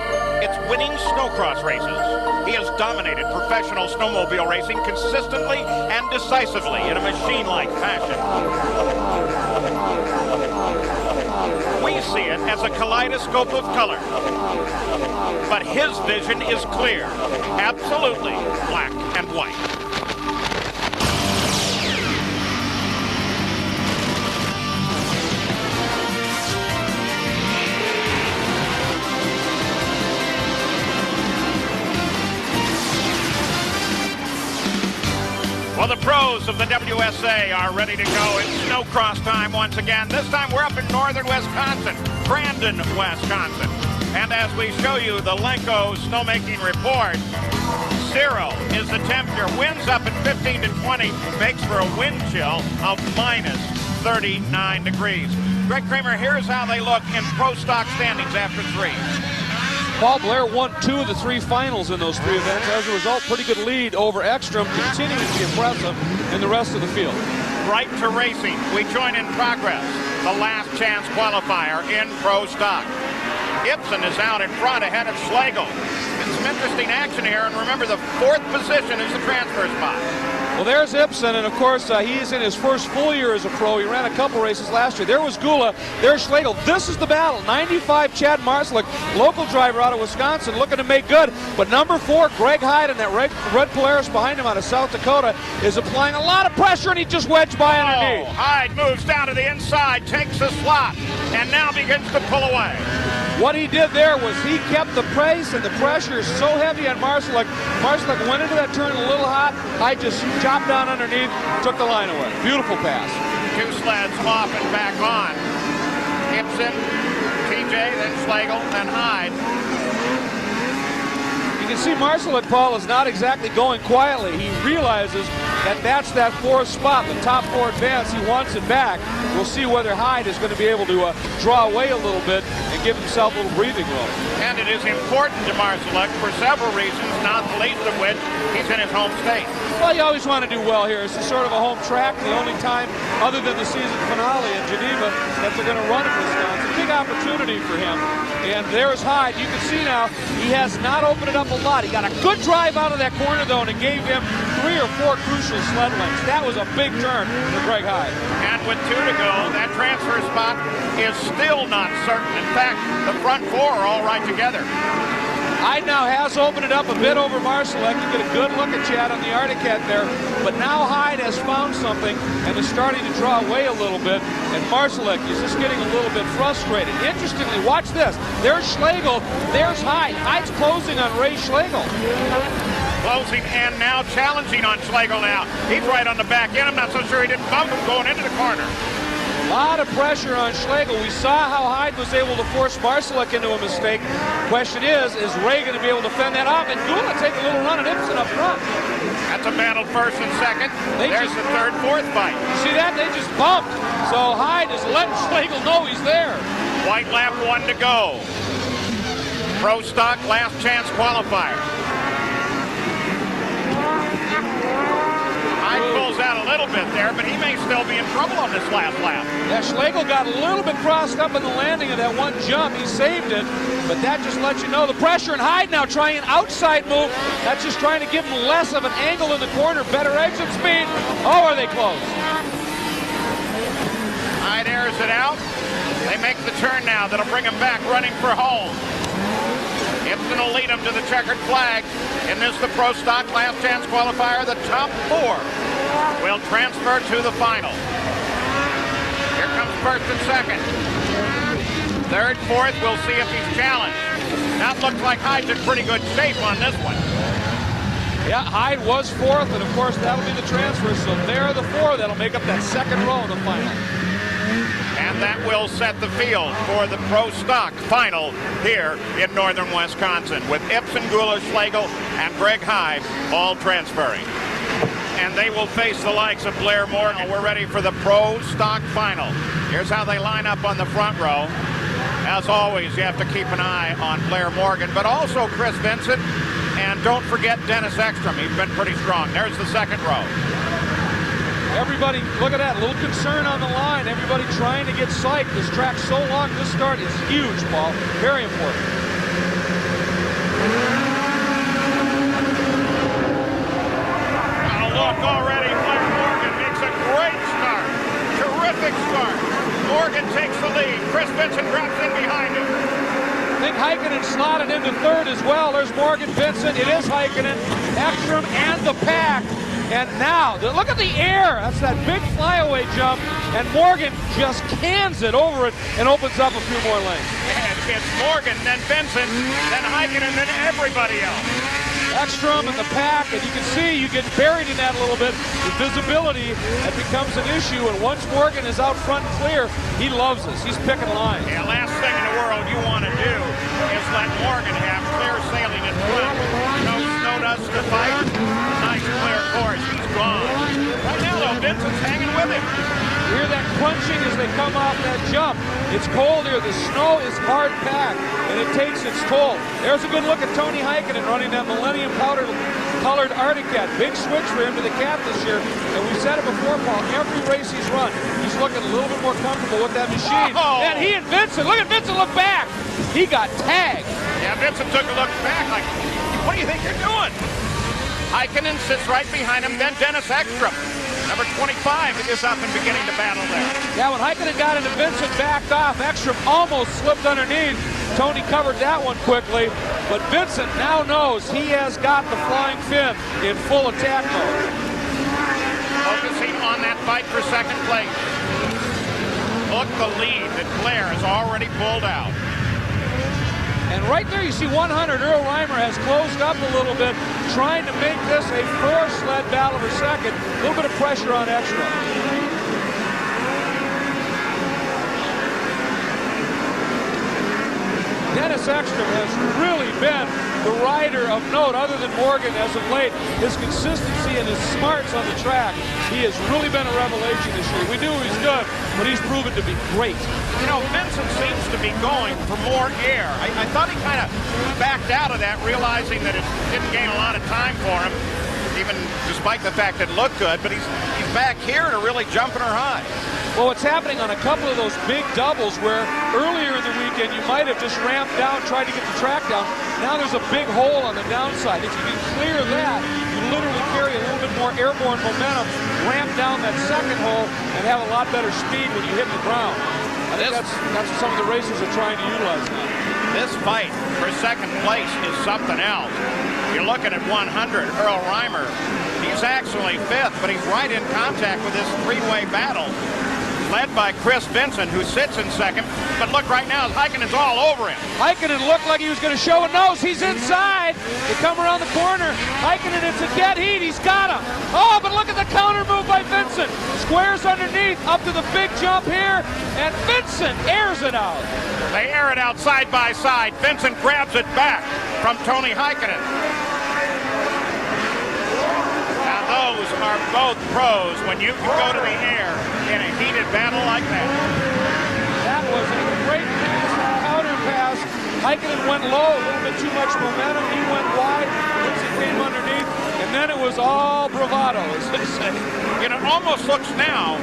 It's winning snowcross races. He has dominated professional snowmobile racing consistently and decisively in a machine-like fashion. We see it as a kaleidoscope of color. But his vision is clear, absolutely black and white. Well, the pros of the WSA are ready to go. It's snowcross time once again. This time we're up in northern Wisconsin, Crandon, Wisconsin. And as we show you the Lenko snowmaking report, 0 is the temperature. Winds up at 15 to 20, makes for a wind chill of minus 39 degrees. Greg Kramer, here's how they look in Pro Stock standings after 3. Paul Blair won 2 of the 3 finals in those 3 events. As a result, pretty good lead over Ekstrom, continuing to be impressive in the rest of the field. Right to racing. We join in progress. The last chance qualifier in Pro Stock. Ibsen is out in front ahead of Schlegel. Been some interesting action here, and remember the 4th position is the transfer spot. Well, there's Ibsen, and of course, he's in his first full year as a pro. He ran a couple races last year. There was Gula, there's Schlegel. This is the battle. 95, Chad Marslick, local driver out of Wisconsin, looking to make good. But number 4, Greg Hyde, and that red Polaris behind him out of South Dakota, is applying a lot of pressure, and he just wedged by underneath. Hyde moves down to the inside, takes the slot, and now begins to pull away. What he did there was he kept the pace, and the pressure is so heavy on Marslick. Marslick went into that turn a little hot. Hyde just chopped down underneath, took the line away. Beautiful pass. 2 sleds off and back on. Ibsen, TJ, then Schlegel, then Hyde. You can see Marslick, Paul, is not exactly going quietly. He realizes that that's that 4th spot, the top 4 advance. He wants it back. We'll see whether Hyde is going to be able to draw away a little bit and give himself a little breathing room. And it is important to Marslick for several reasons, not the least of which he's in his home state. Well, you always want to do well here. It's sort of a home track, the only time other than the season finale in Geneva that they're going to run in Wisconsin. Big opportunity for him. And there's Hyde. You can see now he has not opened it up a lot. He got a good drive out of that corner, though, and it gave him 3 or 4 crucial sled lengths. That was a big turn for Greg Hyde. And with 2 to go, that transfer spot is still not certain. In fact, the front 4 are all right together. Hyde now has opened it up a bit over Marslick. You get a good look at Chad on the Articat there. But now Hyde has found something and is starting to draw away a little bit. And Marslick is just getting a little bit frustrated. Interestingly, watch this. There's Schlegel. There's Hyde. Hyde's closing on Ray Schlegel. Closing and now challenging on Schlegel now. He's right on the back end. I'm not so sure he didn't bump him going into the corner. A lot of pressure on Schlegel. We saw how Hyde was able to force Marsalek into a mistake. Question is Ray going to be able to fend that off? And Gula take a little run at Ibsen up front. That's a battle first and second. There's the third, fourth fight. See that? They just bumped. So Hyde is letting Schlegel know he's there. White lap, 1 to go. Pro Stock last chance qualifier. Hyde pulls out a little bit there, but he may still be in trouble on this last lap. Yeah, Schlegel got a little bit crossed up in the landing of that one jump. He saved it, but that just lets you know the pressure. And Hyde now trying an outside move. That's just trying to give him less of an angle in the corner, better exit speed. Oh, are they close? Hyde airs it out. They make the turn now. That'll bring him back running for home. Ibsen will lead him to the checkered flag. In this, the Pro Stock last chance qualifier, the top 4 will transfer to the final. Here comes first and second. Third, fourth, we'll see if he's challenged. That looks like Hyde's in pretty good shape on this one. Yeah, Hyde was 4th, and of course that'll be the transfer. So there are the 4 that'll make up that second row in the final. And that will set the field for the Pro Stock final here in northern Wisconsin, with Ibsen, Gula, Schlegel, and Greg Hyde all transferring. And they will face the likes of Blair Morgan. We're ready for the Pro Stock final. Here's how they line up on the front row. As always, you have to keep an eye on Blair Morgan, but also Chris Vincent. And don't forget Dennis Ekstrom. He's been pretty strong. There's the second row. Everybody, look at that, a little concern on the line. Everybody trying to get psyched. This track's so long, this start is huge, Paul. Very important. Oh, look, already Blair Morgan makes a great start. Terrific start. Morgan takes the lead. Chris Vincent drops in behind him. I think Haikonen slotted into 3rd as well. There's Morgan Vincent. It is Haikonen, Ekstrom, and the pack. And now, look at the air. That's that big flyaway jump. And Morgan just cans it over it and opens up a few more lanes. And it's Morgan, then Vincent, then Haikonen, then everybody else. Ekstrom and the pack, and you can see you get buried in that a little bit. The visibility, that becomes an issue. And once Morgan is out front and clear, he loves us. He's picking line. Yeah, last thing in the world you want to do is let Morgan have clear sailing in front. No snow dust to fight. Nice clear course. He's gone. Right now, though, Vincent's hanging with him. You hear that crunching as they come off that jump. It's cold here. The snow is hard packed, and it takes its toll. There's a good look at Tony Haikonen running that Millennium colored Arctic Cat. Big switch for him to the Cat this year. And we said it before, Paul, every race he's run, he's looking a little bit more comfortable with that machine. Oh. And he and Vincent, look at Vincent look back. He got tagged. Yeah, Vincent took a look back like, what do you think you're doing? Haikonen sits right behind him, then Dennis Ekstrom. Number 25 is up and beginning to battle there. Yeah, when Haikonen got into Vincent, backed off. Ekstrom almost slipped underneath. Tony covered that one quickly. But Vincent now knows he has got the flying fin in full attack mode. Focusing on that fight for second place. Look the lead that Blair has already pulled out. And right there you see 100, Earl Reimer has closed up a little bit, trying to make this a 4-sled battle for second. A little bit of pressure on Ekstrom. Dennis Ekstrom has really been the rider of note other than Morgan as of late. His consistency and his smarts on the track, he has really been a revelation this year. We knew he was good, but he's proven to be great. You know, Vincent seems to be going for more air. I thought he kind of backed out of that, realizing that it didn't gain a lot of time for him, even despite the fact that it looked good, but he's back here to really jump in her high. Well, what's happening on a couple of those big doubles where earlier in the weekend you might have just ramped down, tried to get the track down. Now there's a big hole on the downside. If you can clear that, you literally carry a little bit more airborne momentum, ramp down that second hole, and have a lot better speed when you hit the ground. I think that's what some of the racers are trying to utilize now. This fight for second place is something else. You're looking at 100, Earl Reimer. He's actually 5th, but he's right in contact with this three-way battle. led by Chris Vincent, who sits in second. But look right now, Heikonen's all over him. Haikonen looked like he was going to show a nose. He's inside. They come around the corner. Haikonen, it's a dead heat. He's got him. Oh, but look at the counter move by Vincent. Squares underneath, up to the big jump here, and Vincent airs it out. They air it out side by side. Vincent grabs it back from Tony Haikonen. Now those are both pros when you can go to the air in a heated battle like that. That was a great pass, counter pass. Haikonen went low, a little bit too much momentum. He went wide, Vincent came underneath, and then it was all bravado, as they say. You know, it almost looks now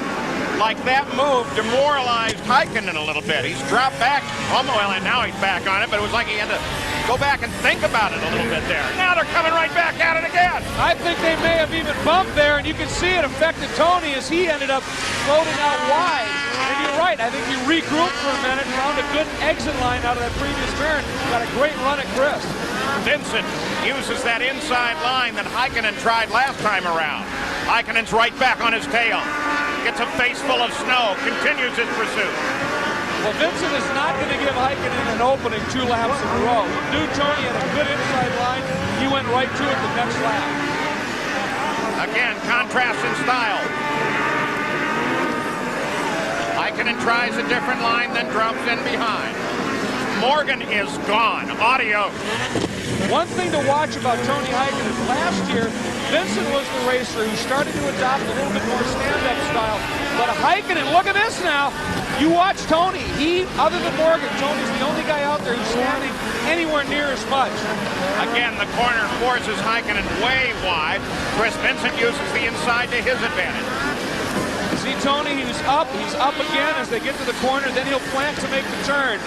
like that move demoralized Haikonen a little bit. He's dropped back, almost, well, and now he's back on it, but it was like he had to go back and think about it a little bit there. Now they're coming right back at it again. I think they may have even bumped there, and you can see it affected Tony as he ended up floating out wide. And you're right, I think he regrouped for a minute, found a good exit line out of that previous turn. Got a great run at Chris. Vincent uses that inside line that Haikonen tried last time around. Heikonen's right back on his tail. Gets a face full of snow, continues his pursuit. Well, Vincent is not going to give Haikonen an opening 2 laps in a row. He knew Tony had a good inside line. He went right to it the next lap. Again, contrast in style. Haikonen tries a different line, then drops in behind. Morgan is gone. Adios. One thing to watch about Tony Haikonen, last year, Vincent was the racer who started to adopt a little bit more stand-up style. But Haikonen, look at this now. You watch Tony. He, other than Morgan, Tony's the only guy out there who's standing anywhere near as much. Again, the corner forces Haikonen way wide. Chris Vincent uses the inside to his advantage. See Tony, he's up again as they get to the corner, then he'll plant to make the turn.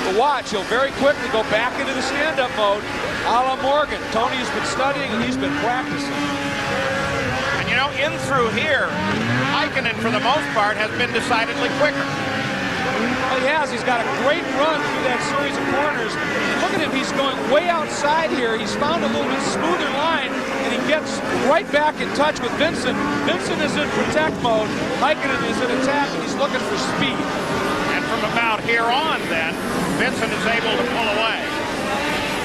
But watch, he'll very quickly go back into the stand-up mode, a la Morgan. Tony's been studying and he's been practicing. And you know, in through here, Haikonen, for the most part, has been decidedly quicker. Well, he has. He's got a great run through that series of corners. Look at him. He's going way outside here. He's found a little bit smoother line, and he gets right back in touch with Vincent. Vincent is in protect mode. Haikonen is in attack, and he's looking for speed. And from about here on, then, Vincent is able to pull away.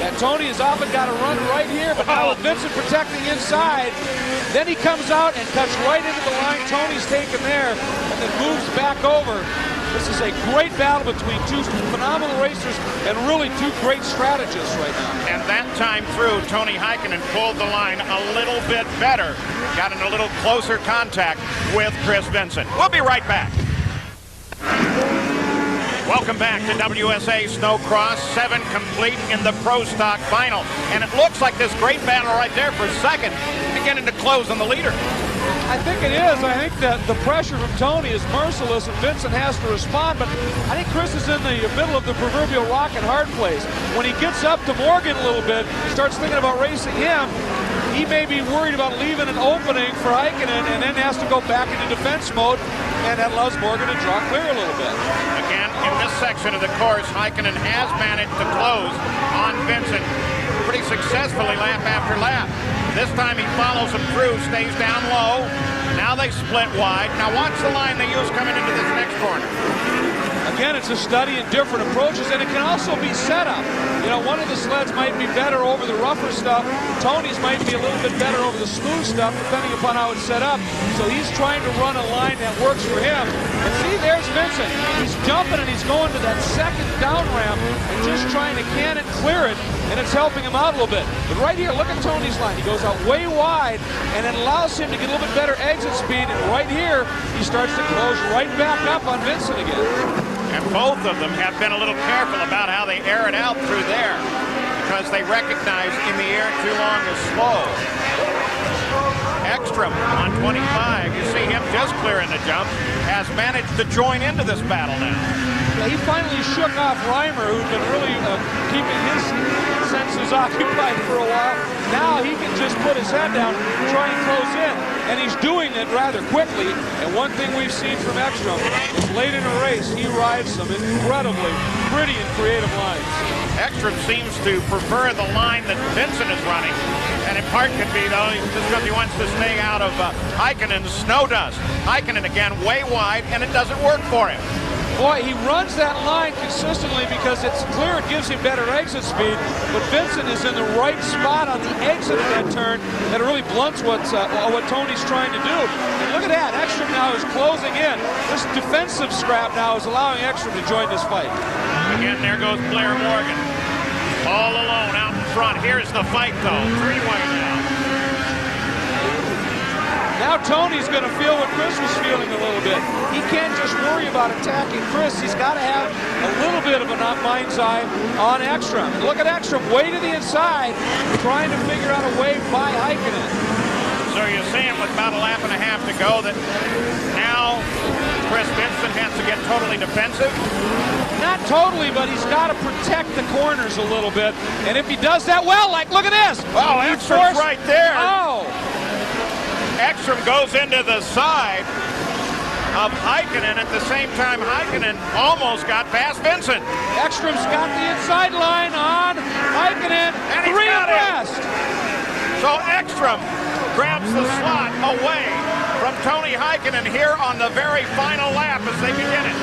And Tony has often got a run right here, but now with Vincent protecting inside, then he comes out and cuts right into the line Tony's taken there, and then moves back over. This is a great battle between two phenomenal racers and really two great strategists right now. And that time through, Tony Haikonen pulled the line a little bit better, got in a little closer contact with Chris Vincent. We'll be right back. Welcome back to WSA Snocross, 7 complete in the Pro Stock Final. And it looks like this great battle right there for second, beginning to close on the leader. I think it is. I think that the pressure from Tony is merciless and Vincent has to respond, but I think Chris is in the middle of the proverbial rock and hard place. When he gets up to Morgan a little bit, starts thinking about racing him, he may be worried about leaving an opening for Haikonen and then has to go back into defense mode, and that allows Morgan to draw clear a little bit. Again, in this section of the course, Haikonen has managed to close on Vincent pretty successfully lap after lap. This time he follows him through, stays down low. Now they split wide. Now watch the line they use coming into this next corner. Again, it's a study in different approaches, and it can also be set up. You know, one of the sleds might be better over the rougher stuff. Tony's might be a little bit better over the smooth stuff, depending upon how it's set up. So he's trying to run a line that works for him. And see, there's Vincent. He's jumping and he's going to that second down ramp and just trying to can it, clear it, and it's helping him out a little bit. But right here, look at Tony's line. He goes out way wide, and it allows him to get a little bit better exit speed. And right here, he starts to close right back up on Vincent again. And both of them have been a little careful about how they air it out through there because they recognize in the air too long is slow. Ekstrom on 25, you see him just clearing the jump, has managed to join into this battle now. Yeah, he finally shook off Reimer, who'd been really keeping his senses occupied for a while. Now he can just put his head down, try and close in, and he's doing it rather quickly. And one thing we've seen from Ekstrom is late in a race, he rides some incredibly pretty and creative lines. Ekstrom seems to prefer the line that Vincent is running, and in part could be, though, just because he wants to stay out of Heikonen's snow dust. Haikonen, again, way wide, and it doesn't work for him. Boy, he runs that line consistently because it's clear it gives him better exit speed, but Vincent is in the right spot on the exit of that turn that really blunts what Tony's trying to do. And look at that, Ekstrom now is closing in. This defensive scrap now is allowing Ekstrom to join this fight. Again, there goes Blair Morgan. All alone out in front. Here's the fight, though. Three-way now. Now Tony's going to feel what Chris was feeling a little bit. He can't just worry about attacking Chris. He's got to have a little bit of a mind's eye on Ekstrom. And look at Ekstrom way to the inside, trying to figure out a way by Haikonen. So you're saying with about a lap and a half to go that now Chris Vincent has to get totally defensive? Not totally, but he's got to protect the corners a little bit. And if he does that well, like, look at this. Oh, Ekstrom's right there. Oh. Ekstrom goes into the side of Haikonen. At the same time, Haikonen almost got past Vincent. Ekstrom's got the inside line on Haikonen. And he's three got abreast. So Ekstrom grabs the slot away from Tony Haikonen here on the very final lap as they begin it.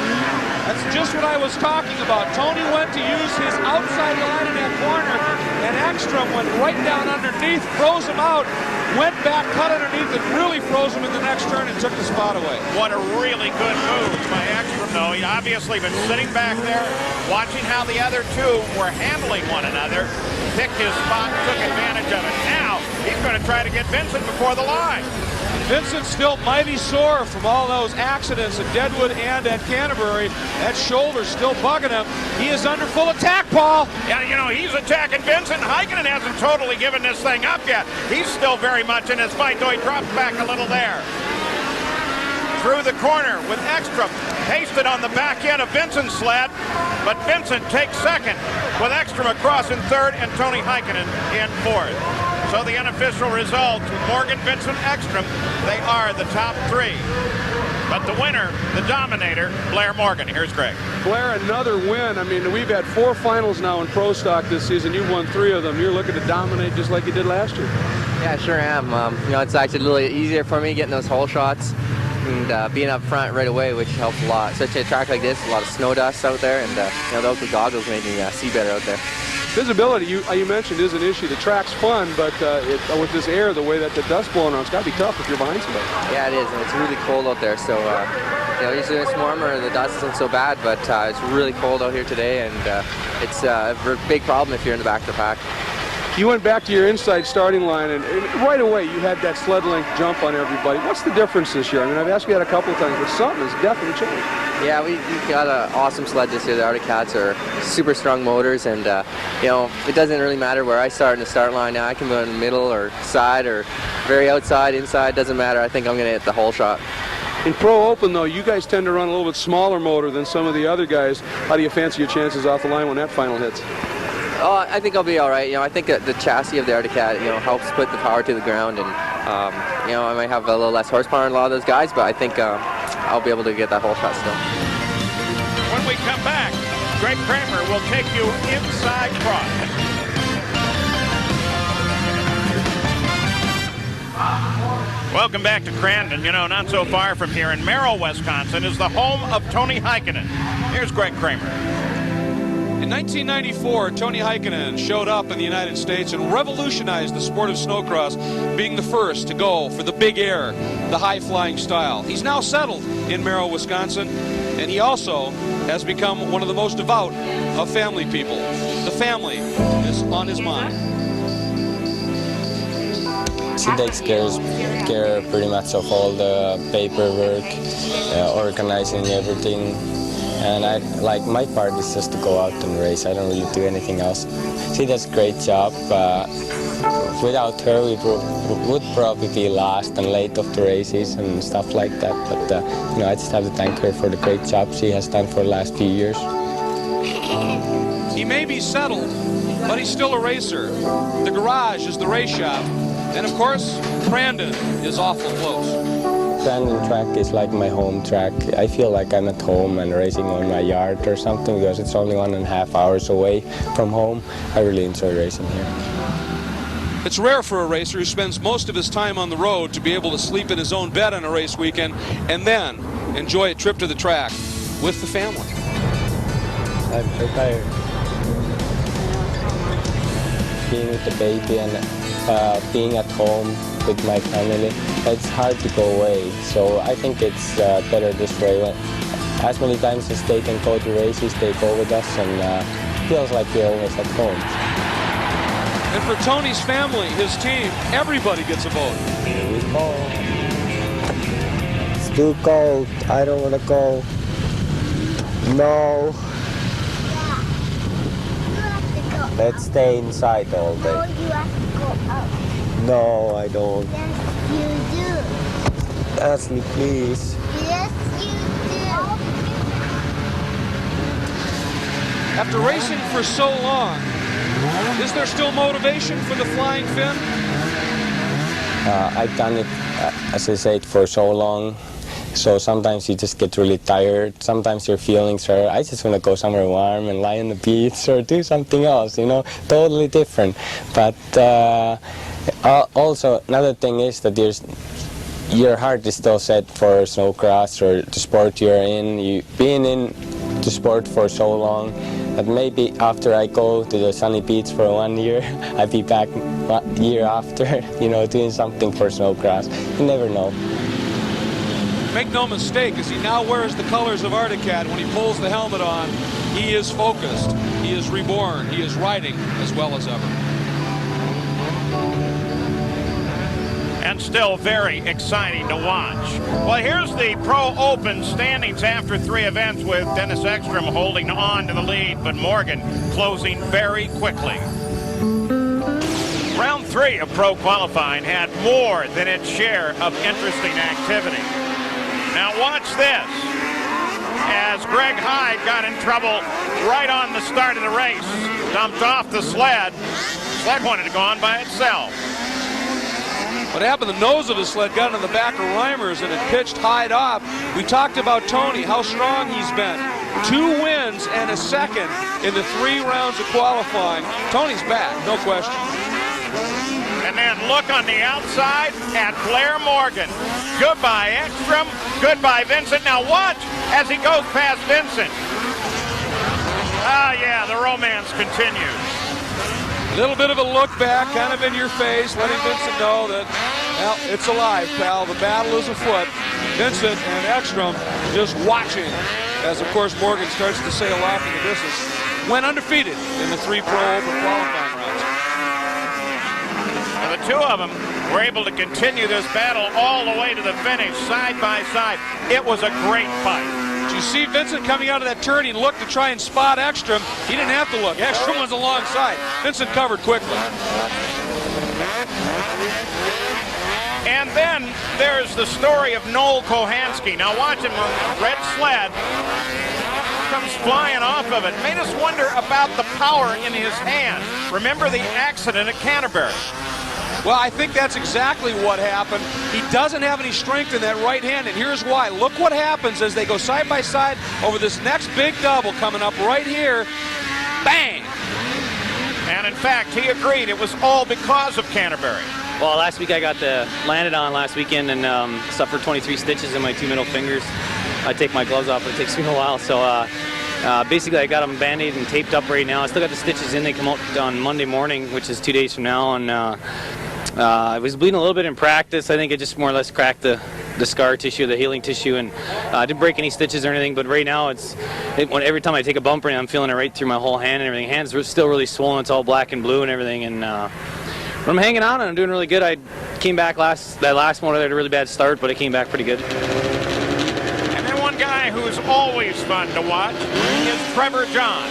That's just what I was talking about. Tony went to use his outside line in that corner, and Ekstrom went right down underneath, froze him out, went back, cut underneath, and really froze him in the next turn and took the spot away. What a really good move by Ekstrom, though. He obviously been sitting back there, watching how the other two were handling one another, picked his spot, took advantage of it. Now, he's going to try to get Vincent before the line. Vincent's still mighty sore from all those accidents at Deadwood and at Canterbury. That shoulder's still bugging him. He is under full attack, Paul. Yeah, you know, he's attacking Vincent. Haikonen hasn't totally given this thing up yet. He's still very much in his fight, though he drops back a little there. Through the corner with Ekstrom pasted on the back end of Vincent's sled, but Vincent takes second with Ekstrom across in third and Tony Haikonen in fourth. So the unofficial result, Morgan, Vincent, Ekstrom, they are the top three. But the winner, the dominator, Blair Morgan. Here's Greg. Blair, another win. I mean, we've had 4 finals now in Pro Stock this season. You've won 3 of them. You're looking to dominate just like you did last year. Yeah, sure am. You know, it's actually a little easier for me getting those hole shots and being up front right away, which helps a lot. Such a track like this, a lot of snow dust out there, and you know, those goggles make me see better out there. Visibility, you mentioned, is an issue. The track's fun, but with this air, the way that the dust blowing around, it's got to be tough if you're behind somebody. Yeah, it is, and it's really cold out there. So, you know, usually it's warmer, the dust isn't so bad, but it's really cold out here today, and it's a big problem if you're in the back of the pack. You went back to your inside starting line, and right away you had that sled length jump on everybody. What's the difference this year? I mean, I've asked you that a couple of times, but something has definitely changed. Yeah, we got an awesome sled this year. The Arctic Cats are super strong motors, and you know, it doesn't really matter where I start in the start line now. I can go in the middle or side or very outside, inside, doesn't matter. I think I'm going to hit the whole shot. In Pro Open, though, you guys tend to run a little bit smaller motor than some of the other guys. How do you fancy your chances off the line when that final hits? Oh, I think I'll be all right. You know, I think that the chassis of the Arctic Cat, you know, helps put the power to the ground, and you know, I might have a little less horsepower in a lot of those guys, but I think I'll be able to get that whole shot still. When we come back, Greg Kramer will take you inside cross. Welcome back to Crandon. You know, not so far from here in Merrill, Wisconsin, is the home of Tony Haikonen. Here's Greg Kramer. In 1994, Tony Haikonen showed up in the United States and revolutionized the sport of snowcross, being the first to go for the big air, the high-flying style. He's now settled in Merrill, Wisconsin, and he also has become one of the most devout of family people. The family is on his mind. He takes care pretty much of all the paperwork, organizing everything. And my part is just to go out and race. I don't really do anything else. She does a great job. Without her, we would probably be last and late of the races and stuff like that. But you know, I just have to thank her for the great job she has done for the last few years. He may be settled, but he's still a racer. The garage is the race shop. And of course, Crandon is awful close. Crandon track is like my home track. I feel like I'm at home and racing on my yard or something because it's only 1.5 hours away from home. I really enjoy racing here. It's rare for a racer who spends most of his time on the road to be able to sleep in his own bed on a race weekend and then enjoy a trip to the track with the family. I'm so tired. Being with the baby and being at home with my family, it's hard to go away. So I think it's better this way. As many times as they can go to races, they go with us, and feels like we're always at home. And for Tony's family, his team, everybody gets a vote. Here we go. It's too cold. I don't want to go. No. Let's stay inside all day. No, you have to go out. No, I don't. Yes, you do. Ask me, please. Yes, you do. After racing for so long, is there still motivation for the flying fin? I've done it, as I said, for so long. So sometimes you just get really tired. Sometimes your feelings are, I just want to go somewhere warm and lie on the beach or do something else, you know, totally different. But also another thing is that your heart is still set for snowcross or the sport you're in. You've been in the sport for so long that maybe after I go to the sunny beach for 1 year, I'll be back year after, you know, doing something for snowcross. You never know. Make no mistake, as he now wears the colors of Arctic Cat, when he pulls the helmet on, he is focused, he is reborn, he is riding as well as ever. And still very exciting to watch. Well, here's the Pro Open standings after 3 events, with Dennis Ekstrom holding on to the lead, but Morgan closing very quickly. Round 3 of Pro Qualifying had more than its share of interesting activity. Now watch this, as Greg Hyde got in trouble right on the start of the race. Dumped off the sled. Sled wanted to go on by itself. What happened, the nose of the sled got in the back of Reimers and it pitched Hyde off. We talked about Tony, how strong he's been. 2 wins and a second in the 3 rounds of qualifying. Tony's back, no question. And then look on the outside at Blair Morgan. Goodbye, Ekstrom. Goodbye, Vincent. Now watch as he goes past Vincent. Ah, yeah, the romance continues. A little bit of a look back, kind of in your face, letting Vincent know that, well, it's alive, pal. The battle is afoot. Vincent and Ekstrom just watching as, of course, Morgan starts to sail off in the distance. Went undefeated in the 3 Pro Open qualifying rounds. And the 2 of them were able to continue this battle all the way to the finish, side by side. It was a great fight. Did you see Vincent coming out of that turn? He looked to try and spot Ekstrom. He didn't have to look. Ekstrom was alongside. Vincent covered quickly. And then there's the story of Noel Kohansky. Now watch him, red sled comes flying off of it. Made us wonder about the power in his hand. Remember the accident at Canterbury? Well, I think that's exactly what happened. He doesn't have any strength in that right hand, and here's why. Look what happens as they go side by side over this next big double coming up right here. Bang! And in fact, he agreed it was all because of Canterbury. Well, last week I got landed on last weekend and suffered 23 stitches in my 2 middle fingers. I take my gloves off, it takes me a while, so basically I got them band-aided and taped up right now. I still got the stitches in. They come out on Monday morning, which is 2 days from now, and I was bleeding a little bit in practice. I think it just more or less cracked the scar tissue, the healing tissue, and I didn't break any stitches or anything, but right now every time I take a bumper, I'm feeling it right through my whole hand and everything. Hand's still really swollen. It's all black and blue and everything, and but I'm hanging on and I'm doing really good. I came back that last one. I had a really bad start, but I came back pretty good. And then one guy who's always fun to watch is Trevor John.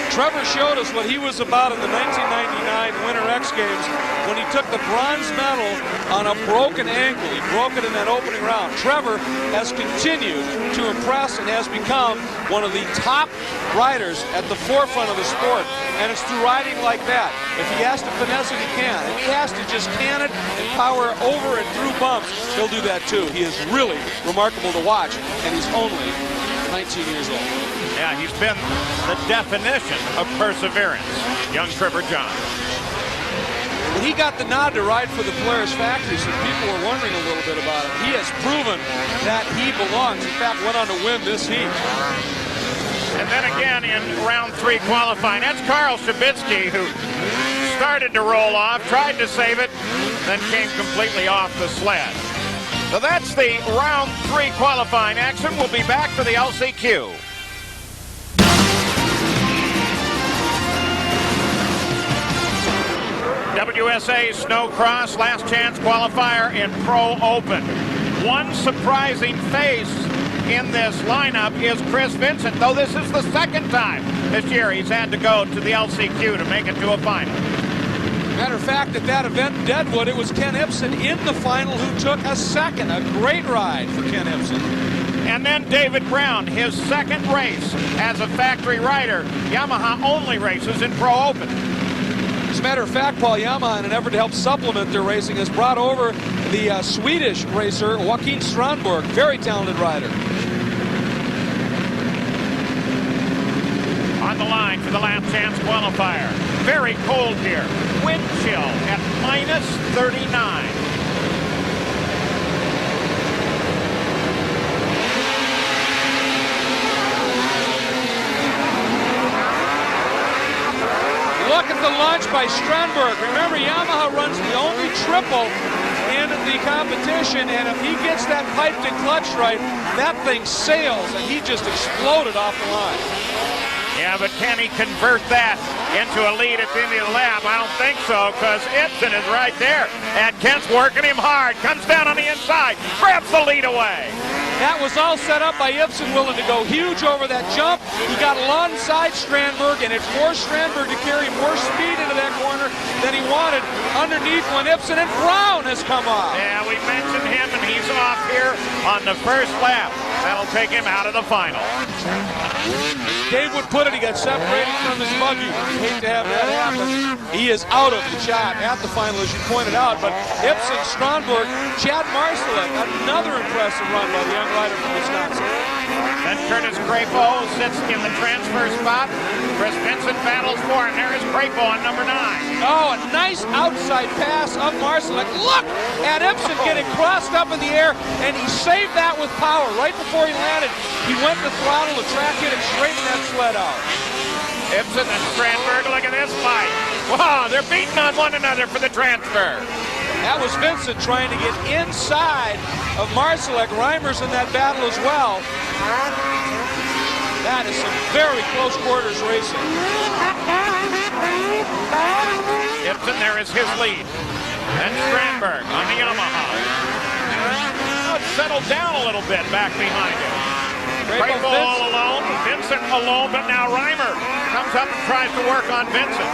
Trevor showed us what he was about in the 1999 Winter X Games when he took the bronze medal on a broken ankle. He broke it in that opening round. Trevor has continued to impress and has become one of the top riders at the forefront of the sport. and it's through riding like that. If he has to finesse it, he can. If he has to just can it and power over and through bumps, he'll do that too. He is really remarkable to watch, and he's only 19 years old. Yeah, he's been the definition of perseverance, young Trevor John. When he got the nod to ride for the Polaris factory, some people were wondering a little bit about him. He has proven that he belongs. In fact, went on to win this heat. And then again in round 3 qualifying, that's Carl Shabitsky, who started to roll off, tried to save it, then came completely off the sled. So that's the round 3 qualifying action. We'll be back for the LCQ. WSA Snocross last chance qualifier in Pro Open. One surprising face in this lineup is Chris Vincent, though this is the second time this year he's had to go to the LCQ to make it to a final. Matter of fact, at that event in Deadwood, it was Ken Ibsen in the final who took a second. A great ride for Ken Ibsen. And then David Brown, his second race as a factory rider. Yamaha only races in Pro Open. As a matter of fact, Paul, Yamaha, in an effort to help supplement their racing, has brought over the Swedish racer, Joakim Strandberg, very talented rider. On the line for the last chance qualifier. Very cold here. Wind chill at minus 39. Look at the launch by Strandberg. Remember, Yamaha runs the only triple in the competition, and if he gets that piped and clutch right, that thing sails, and he just exploded off the line. Yeah, but can he convert that into a lead at the end of the lap? I don't think so, because Ibsen is right there. And Kent's working him hard. Comes down on the inside. Grabs the lead away. That was all set up by Ibsen, willing to go huge over that jump. He got alongside Strandberg, and it forced Strandberg to carry more speed into that corner than he wanted underneath when Ibsen and Brown has come off. Yeah, we mentioned him, and he's off here on the first lap. That'll take him out of the final. Dave would put it, he got separated from his buggy. Hate to have that happen. He is out of the shot at the final, as you pointed out. But Ibsen, Strandberg, Chad Marcelek, another impressive run by the young rider from Wisconsin. Then Curtis Crapo sits in the transfer spot. Chris Vincent battles for him. There is Crapo on number 9. Oh, a nice outside pass of Marcelek. Look at Ibsen getting crossed up in the air, and he saved that with power. Right before he landed, he went to throttle, the track hit him straight in that sled out. Ibsen and Strandberg, look at this fight. Wow, they're beating on one another for the transfer. That was Vincent trying to get inside of Marcelek. Reimer's in that battle as well. That is some very close quarters racing. Ibsen, there is his lead. Then Strandberg on the Yamaha. Oh, it's settled down a little bit back behind him. Crapo all alone, Vincent alone, but now Reimer comes up and tries to work on Vincent.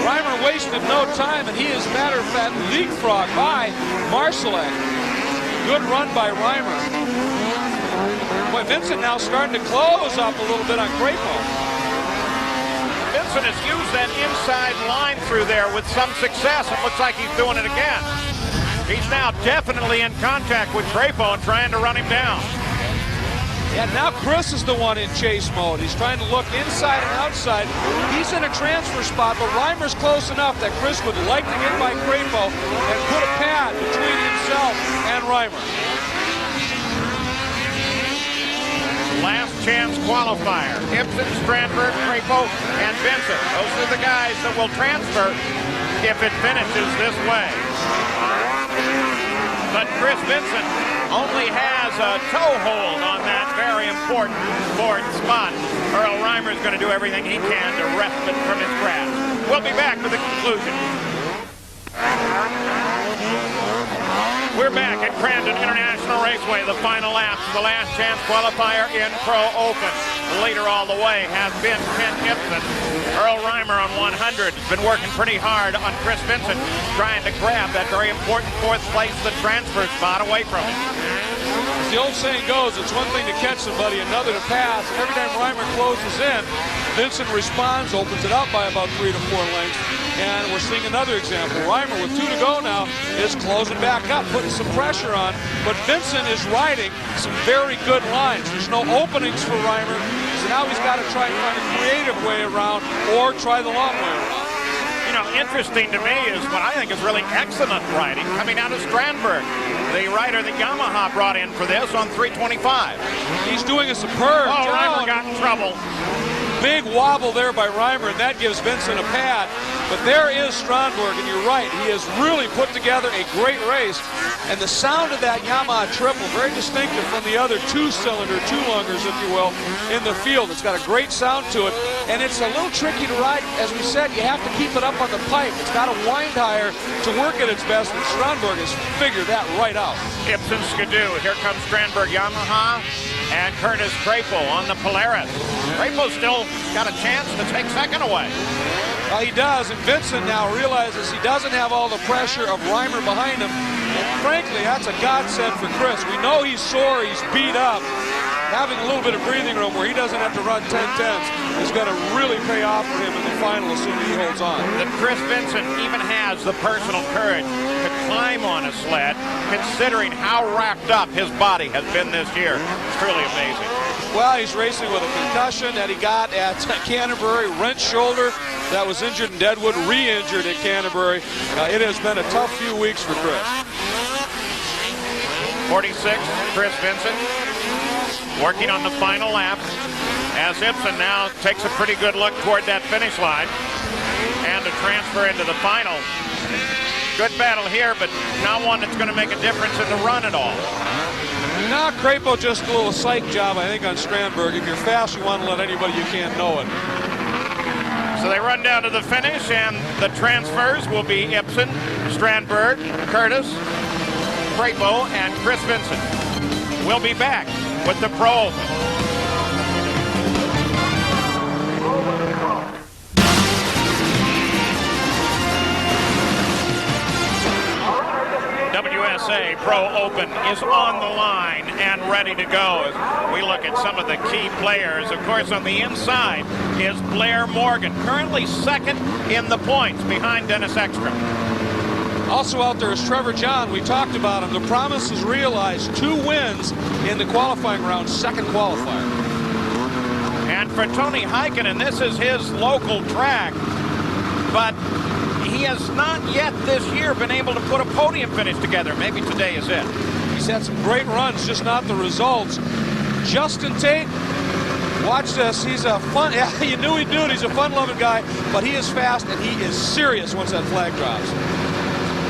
Reimer wasted no time, and he is, matter of fact, leapfrogged by Marcelek. Good run by Reimer. Boy, Vincent now starting to close up a little bit on Crapo. Vincent has used that inside line through there with some success. It looks like he's doing it again. He's now definitely in contact with Crapo and trying to run him down. Yeah, now Chris is the one in chase mode. He's trying to look inside and outside. He's in a transfer spot, but Reimer's close enough that Chris would like to get by Crapo and put a pad between himself and Reimer. Last chance qualifier. Ibsen, Strandberg, Crapo, and Vincent. Those are the guys that will transfer if it finishes this way. But Chris Vincent only has a toe hold on that very important board spot. Earl Reimer is going to do everything he can to wrest it from his grasp. We'll be back with the conclusion. We're back at Crandon International Raceway, the final lap of the last chance qualifier in Pro Open. The leader all the way has been Ken Ibsen. Earl Reimer on 100 has been working pretty hard on Chris Vincent, trying to grab that very important fourth place, the transfer spot, away from him. As the old saying goes, it's one thing to catch somebody, another to pass. And every time Reimer closes in, Vincent responds, opens it up by about 3 to 4 lengths. And we're seeing another example. Reimer, with 2 to go now, is closing back up, putting some pressure on. But Vincent is riding some very good lines. There's no openings for Reimer. So now he's got to try and find a creative way around or try the long way around. You know, interesting to me is what I think is really excellent riding coming out of Strandberg, the rider that Yamaha brought in for this on 325. He's doing a superb job. Reimer got in trouble. Big wobble there by Reimer, and that gives Vincent a pad. But there is Strandberg, and you're right. He has really put together a great race. And the sound of that Yamaha triple, very distinctive from the other two-cylinder, two-lungers, if you will, in the field. It's got a great sound to it. And it's a little tricky to ride. As we said, you have to keep it up on the pipe. It's got to wind higher to work at its best, and Strandberg has figured that right out. Ibsen Skidoo. Here comes Strandberg Yamaha and Curtis Crapo on the Polaris. Crapo's still got a chance to take second away. Well, he does, and Vincent now realizes he doesn't have all the pressure of Reimer behind him. And frankly, that's a godsend for Chris. We know he's sore, he's beat up. Having a little bit of breathing room where he doesn't have to run 10-10s is going to really pay off for him in the final, assuming he holds on. That Chris Vincent even has the personal courage to climb on a sled, considering how racked up his body has been this year. It's truly amazing. Well, he's racing with a concussion that he got at Canterbury, wrenched shoulder that was injured in Deadwood, re-injured at Canterbury. It has been a tough few weeks for Chris. 46, Chris Vincent, working on the final lap, as Ibsen now takes a pretty good look toward that finish line and to transfer into the final. Good battle here, but not one that's going to make a difference in the run at all. Now Crapo just a little psych job, I think, on Strandberg. If you're fast, you want to let anybody you can't know it. So they run down to the finish, and the transfers will be Ibsen, Strandberg, Curtis, Crapo, and Chris Vincent. We'll be back with the Pro Open. WSA Pro Open is on the line and ready to go as we look at some of the key players. Of course, on the inside is Blair Morgan, currently second in the points behind Dennis Ekstrom. Also out there is Trevor John. We talked about him. The promise is realized. 2 wins in the qualifying round, second qualifier. And for Tony Haikonen, this is his local track, but he has not yet this year been able to put a podium finish together. Maybe today is it. He's had some great runs, just not the results. Justin Tate, watch this. He's a fun, yeah, you knew he'd do it. He's a fun-loving guy, but he is fast and he is serious once that flag drops.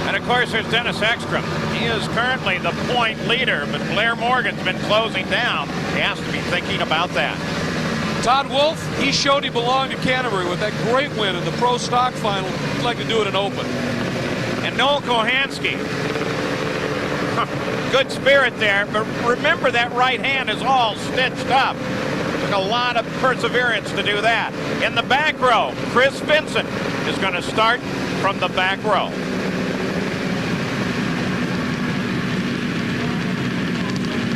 And of course, there's Dennis Ekstrom. He is currently the point leader, but Blair Morgan's been closing down. He has to be thinking about that. Todd Wolf, he showed he belonged to Canterbury with that great win in the Pro Stock Final. He'd like to do it in Open. And Noel Kohanski, good spirit there, but remember that right hand is all stitched up. Took a lot of perseverance to do that. In the back row, Chris Vincent is going to start from the back row.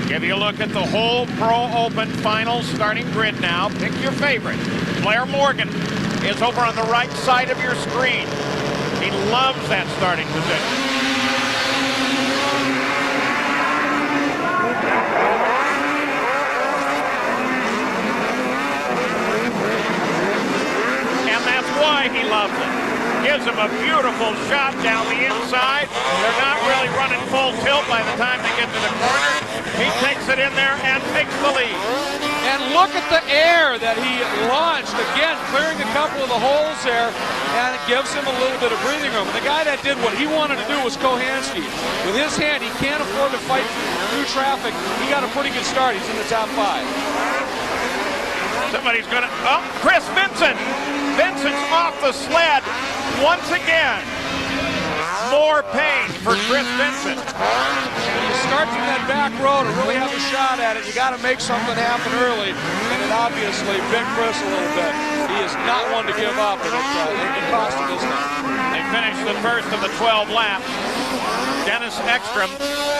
Give you a look at the whole Pro Open final starting grid now. Pick your favorite. Blair Morgan is over on the right side of your screen. He loves that starting position. And that's why he loves it. Gives him a beautiful shot down the inside. They're not really running full tilt by the time they get to the corner. He takes it in there and takes the lead. And look at the air that he launched. Again, clearing a couple of the holes there, and it gives him a little bit of breathing room. And the guy that did what he wanted to do was Kohanski. With his hand, he can't afford to fight through traffic. He got a pretty good start. He's in the top 5. Somebody's going to... Oh, Chris Vincent. Vincent's off the sled once again. More pain for Chris Vincent. When you start from that back row to really have a shot at it, you got to make something happen early, and it obviously bit Chris a little bit. He is not one to give up, and it cost him this time. They finished the first of the 12 laps. Dennis Ekstrom,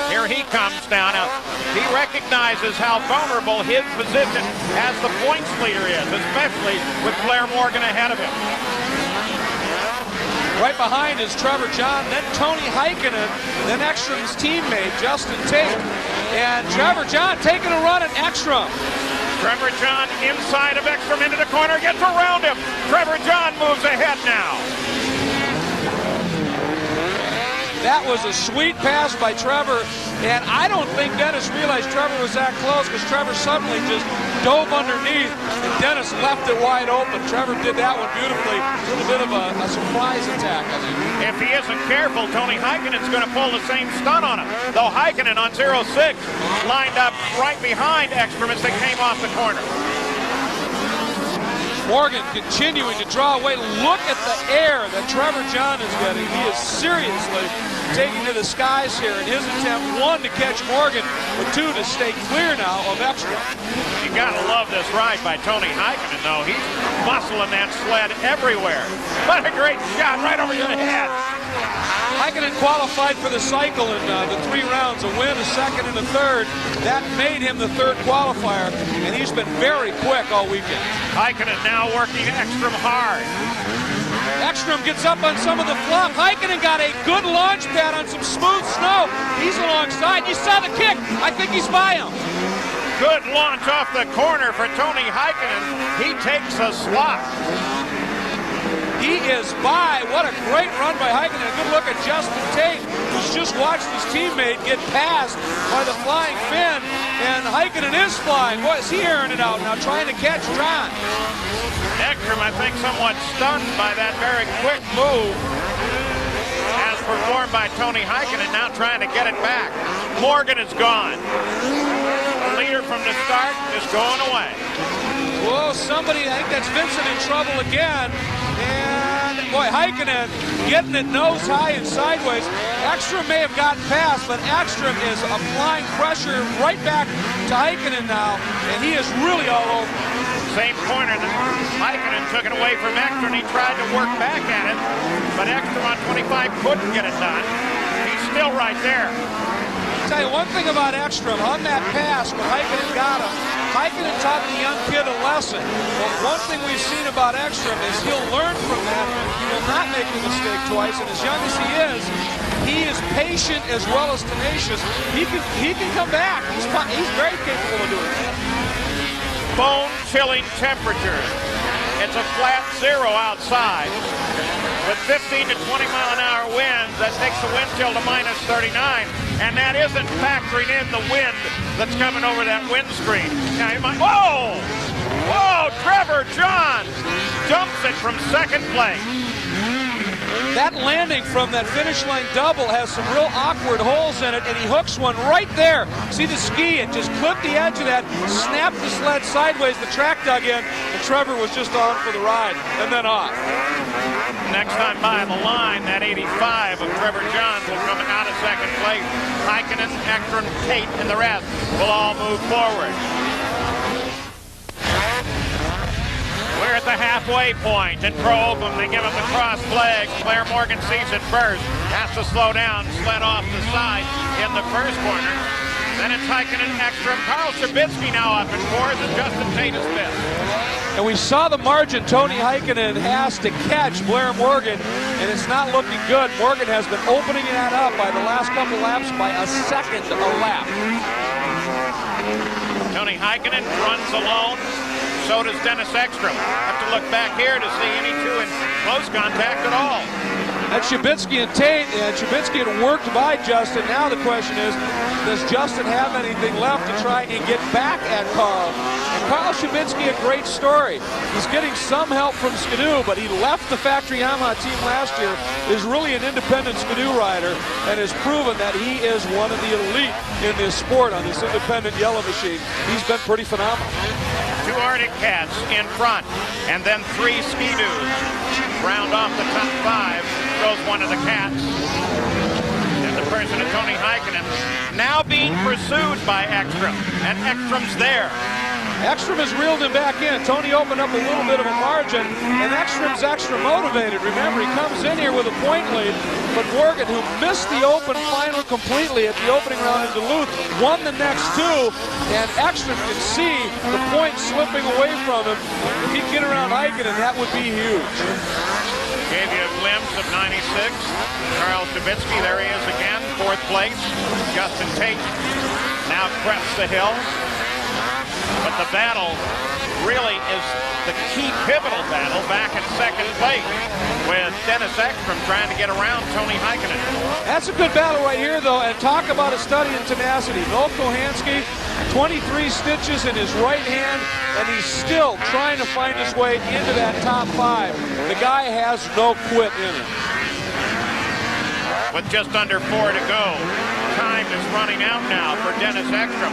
here he comes down. Now, he recognizes how vulnerable his position as the points leader is, especially with Blair Morgan ahead of him. Right behind is Trevor John, then Tony Haikonen, then Ekstrom's teammate, Justin Tate. And Trevor John taking a run at Ekstrom. Trevor John inside of Ekstrom into the corner, gets around him. Trevor John moves ahead now. That was a sweet pass by Trevor, and I don't think Dennis realized Trevor was that close because Trevor suddenly just dove underneath, and Dennis left it wide open. Trevor did that one beautifully. A bit of a surprise attack, I think. If he isn't careful, Tony Heikonen's going to pull the same stunt on him. Though Haikonen on 0-6 lined up right behind Ekstrom as they came off the corner. Morgan continuing to draw away. Look at the air that Trevor John is getting. He is seriously taking to the skies here in his attempt, 1, to catch Morgan, but 2, to stay clear now of Ekstrom. You gotta love this ride by Tony Haikonen, though. He's muscling that sled everywhere. What a great shot right over your head. Haikonen qualified for the cycle in the 3 rounds, a win, a second, and a third. That made him the 3rd qualifier, and he's been very quick all weekend. Haikonen now working Ekstrom hard. Ekstrom gets up on some of the fluff. Haikonen got a good launch pad on some smooth snow. He's alongside. You saw the kick. I think he's by him. Good launch off the corner for Tony Haikonen. He takes a slot. He is by. What a great run by Haikonen. A good look at Justin Tate, who's just watched his teammate get passed by the flying Finn. And Haikonen is flying. Boy, is he airing it out now, trying to catch John. Ekstrom, I think, somewhat stunned by that very quick move as performed by Tony Haikonen, now trying to get it back. Morgan is gone. The leader from the start is going away. Whoa, somebody, I think that's Vincent in trouble again. And, boy, Haikonen getting it nose high and sideways. Ekstrom may have gotten past, but Ekstrom is applying pressure right back to Haikonen now, and he is really all over. Same corner that Haikonen took it away from Ekstrom. He tried to work back at it, but Ekstrom on 25 couldn't get it done. He's still right there. I'll tell you one thing about Ekstrom, on that pass when Haikonen got him, Haikonen taught the young kid a lesson. But one thing we've seen about Ekstrom is he'll learn from that. He will not make the mistake twice, and as young as he is patient as well as tenacious. He can come back. He's very capable of doing that. Bone-chilling temperatures. It's a flat 0 outside. With 15 to 20 mile an hour winds, that takes the wind chill to minus 39. And that isn't factoring in the wind that's coming over that windscreen. Now you might, whoa! Whoa, Trevor John jumps it from second place. That landing from that finish line double has some real awkward holes in it, and he hooks one right there. See the ski? It just clipped the edge of that, snapped the sled sideways, the track dug in, and Trevor was just on for the ride, and then off. Next time by the line, that 85 of Trevor John will come out of second place. Haikonen, Ekstrom, Tate, and the rest will all move forward. We're at the halfway point in Pro Open. They give him the cross flag. Blair Morgan sees it first. Has to slow down, sled off the side in the first corner. Then it's Haikonen, Ekstrom. Carl Shabitsky now up in fourth, and Justin Tate is fifth. And we saw the margin Tony Haikonen has to catch Blair Morgan, and it's not looking good. Morgan has been opening that up by the last couple laps by a second a lap. Tony Haikonen runs alone. So does Dennis Ekstrom. Have to look back here to see any two in close contact at all. That's Shabitsky and Tate, and Shabitsky had worked by Justin. Now the question is, does Justin have anything left to try and get back at Carl? And Carl Shabitsky, a great story. He's getting some help from Skidoo, but he left the factory Yamaha team last year, is really an independent Skidoo rider, and has proven that he is one of the elite in this sport on this independent yellow machine. He's been pretty phenomenal. 2 Arctic Cats in front, and then 3 Ski-Doos. Round off the top 5, throws one of the Cats. And the person of Tony Haikonen now being pursued by Ekstrom, and Ekstrom's there. Ekstrom has reeled him back in. Tony opened up a little bit of a margin, and Ekstrom's extra motivated. Remember, he comes in here with a point lead. but Morgan, who missed the Open final completely at the opening round in Duluth, won the next two, and Ekstrom can see the point slipping away from him. If he can get around Haikonen, that would be huge. Gave you a glimpse of 96. Karl Shabitsky, there he is again, 4th place. Justin Tate now crests the hill. But the battle really is the key pivotal battle back in 2nd place with Dennis Ekstrom trying to get around Tony Haikonen. That's a good battle right here, though, and talk about a study in tenacity. Noel Kohansky, 23 stitches in his right hand, and he's still trying to find his way into that top 5. The guy has no quit in him. With just under 4 to go, time is running out now for Dennis Ekstrom.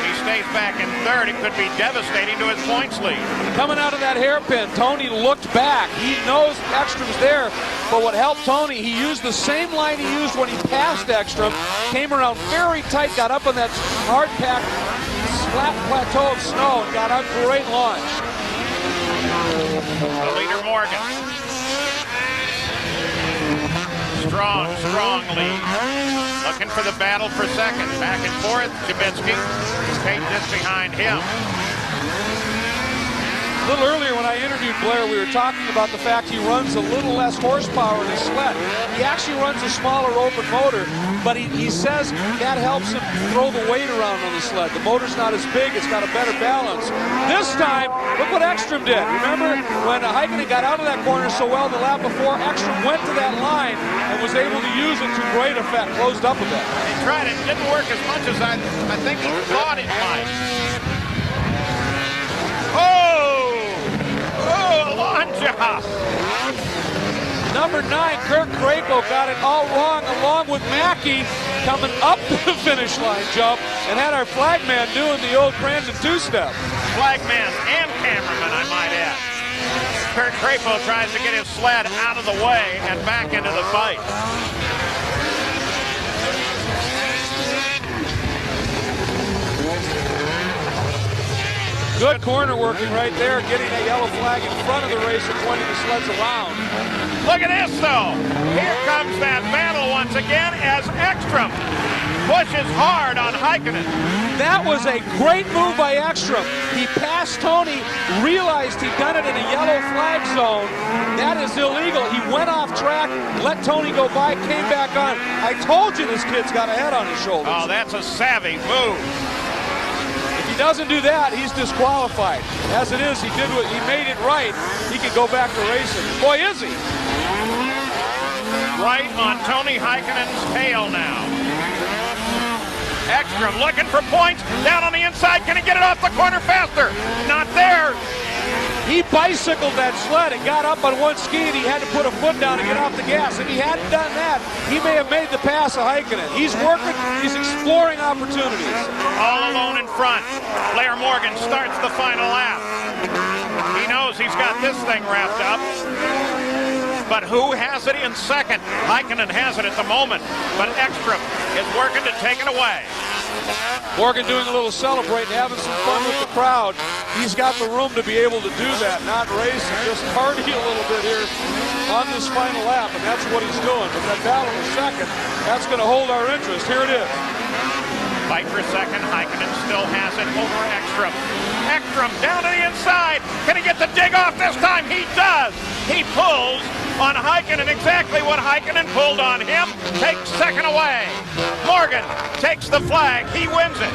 He stays back in 3rd. It could be devastating to his points lead. Coming out of that hairpin, Tony looked back. He knows Ekstrom's there, but what helped Tony, he used the same line he used when he passed Ekstrom, came around very tight, got up on that hard-packed flat plateau of snow, and got a great launch. The leader, Morgan. Strong lead. Looking for the battle for 2nd. Back and forth, Shabitsky. Tate just behind him. A little earlier when I interviewed Blair, we were talking about the fact he runs a little less horsepower in his sled. He actually runs a smaller open motor, but he says that helps him throw the weight around on the sled. The motor's not as big, it's got a better balance. This time, look what Ekstrom did. Remember when Haikonen got out of that corner so well the lap before, Ekstrom went to that line and was able to use it to great effect, closed up a bit. He tried it, didn't work as much as I think he thought it might. Alonja! Number 9, Kurt Krako got it all wrong, along with Mackey coming up to the finish line jump, and had our flagman doing the old Crandon 2-step. Flagman and cameraman, I might add. Kurt Krako tries to get his sled out of the way and back into the fight. Good corner working right there, getting a yellow flag in front of the race and pointing the sleds around. Look at this, though. Here comes that battle once again as Ekstrom pushes hard on Haikonen. That was a great move by Ekstrom. He passed Tony, realized he'd done it in a yellow flag zone. That is illegal. He went off track, let Tony go by, came back on. I told you this kid's got a head on his shoulders. Oh, that's a savvy move. He doesn't do that, he's disqualified. As it is, he made it right. He can go back to racing. Boy, is he! Right on Tony Heikonen's tail now. Ekstrom looking for points. Down on the inside. Can he get it off the corner faster? Not there. He bicycled that sled and got up on one ski, and he had to put a foot down to get off the gas. If he hadn't done that, he may have made the pass of Haikonen. He's working, he's exploring opportunities. All alone in front. Blair Morgan starts the final lap. He knows he's got this thing wrapped up. But who has it in 2nd? Haikonen has it at the moment, but Ekstrom is working to take it away. Morgan doing a little celebrating, having some fun with the crowd. He's got the room to be able to do that, not race and just party a little bit here on this final lap, and that's what he's doing. But that battle in 2nd, that's going to hold our interest. Here it is. Fight for 2nd. Haikonen still has it over Ekstrom. Ekstrom down to the inside. Can he get the dig off this time? He does. He pulls on Haikonen exactly what Haikonen pulled on him. Takes 2nd away. Morgan takes the flag. He wins it.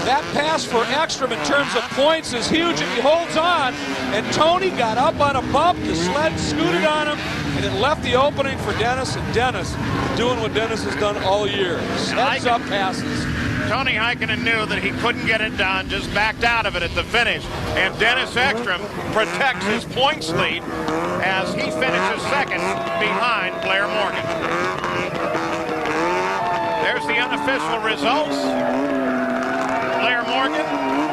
That pass for Ekstrom in terms of points is huge if he holds on. And Tony got up on a bump. The sled scooted on him, and it left the opening for Dennis. And Dennis doing what Dennis has done all year. Heads up passes. Tony Haikonen knew that he couldn't get it done, just backed out of it at the finish. And Dennis Ekstrom protects his points lead as he finishes 2nd behind Blair Morgan. There's the unofficial results. Blair Morgan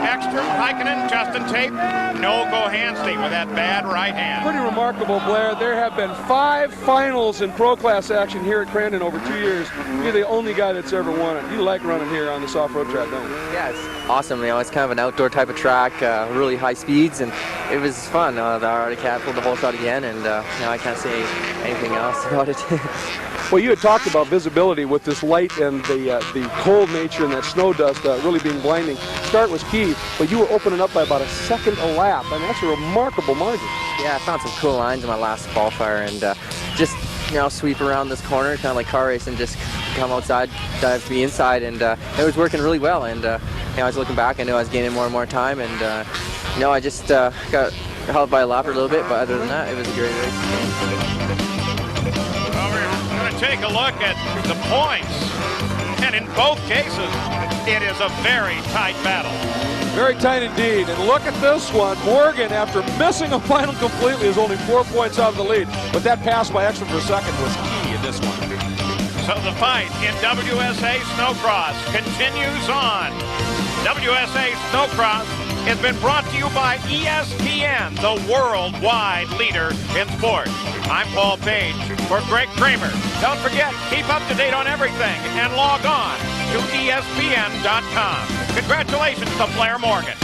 Ekstrom, Haikonen, Justin Tate, no Gohansty with that bad right hand. Pretty remarkable, Blair. There have been 5 finals in pro class action here at Crandon over 2 years. You're the only guy that's ever won it. You like running here on this off-road track, don't you? Yeah, it's awesome. You know, it's kind of an outdoor type of track, really high speeds, and it was fun. The Arctic Cat pulled the whole shot again, and you know, I can't say anything else about it. Well, you had talked about visibility with this light and the cold nature and that snow dust really being blinding. Start was key, but you were opening up by about a second a lap, and that's a remarkable margin. Yeah, I found some cool lines in my last qualifier, and just, you know, sweep around this corner, kind of like car racing, just come outside, dive to the inside, and it was working really well. And you know, I was looking back, I knew I was gaining more and more time, and you know, I just got held by a lap a little bit, but other than that, it was a great race. Take a look at the points, and in both cases, it is a very tight battle. Very tight indeed, and look at this one. Morgan, after missing a final completely, is only 4 points out of the lead, but that pass by Ekstrom for a second was key in this one. So the fight in WSA Snocross continues on. WSA Snocross has been brought to you by ESPN, the worldwide leader in sport. I'm Paul Page for Greg Kramer. Don't forget, keep up to date on everything and log on to ESPN.com. Congratulations to Blair Morgan.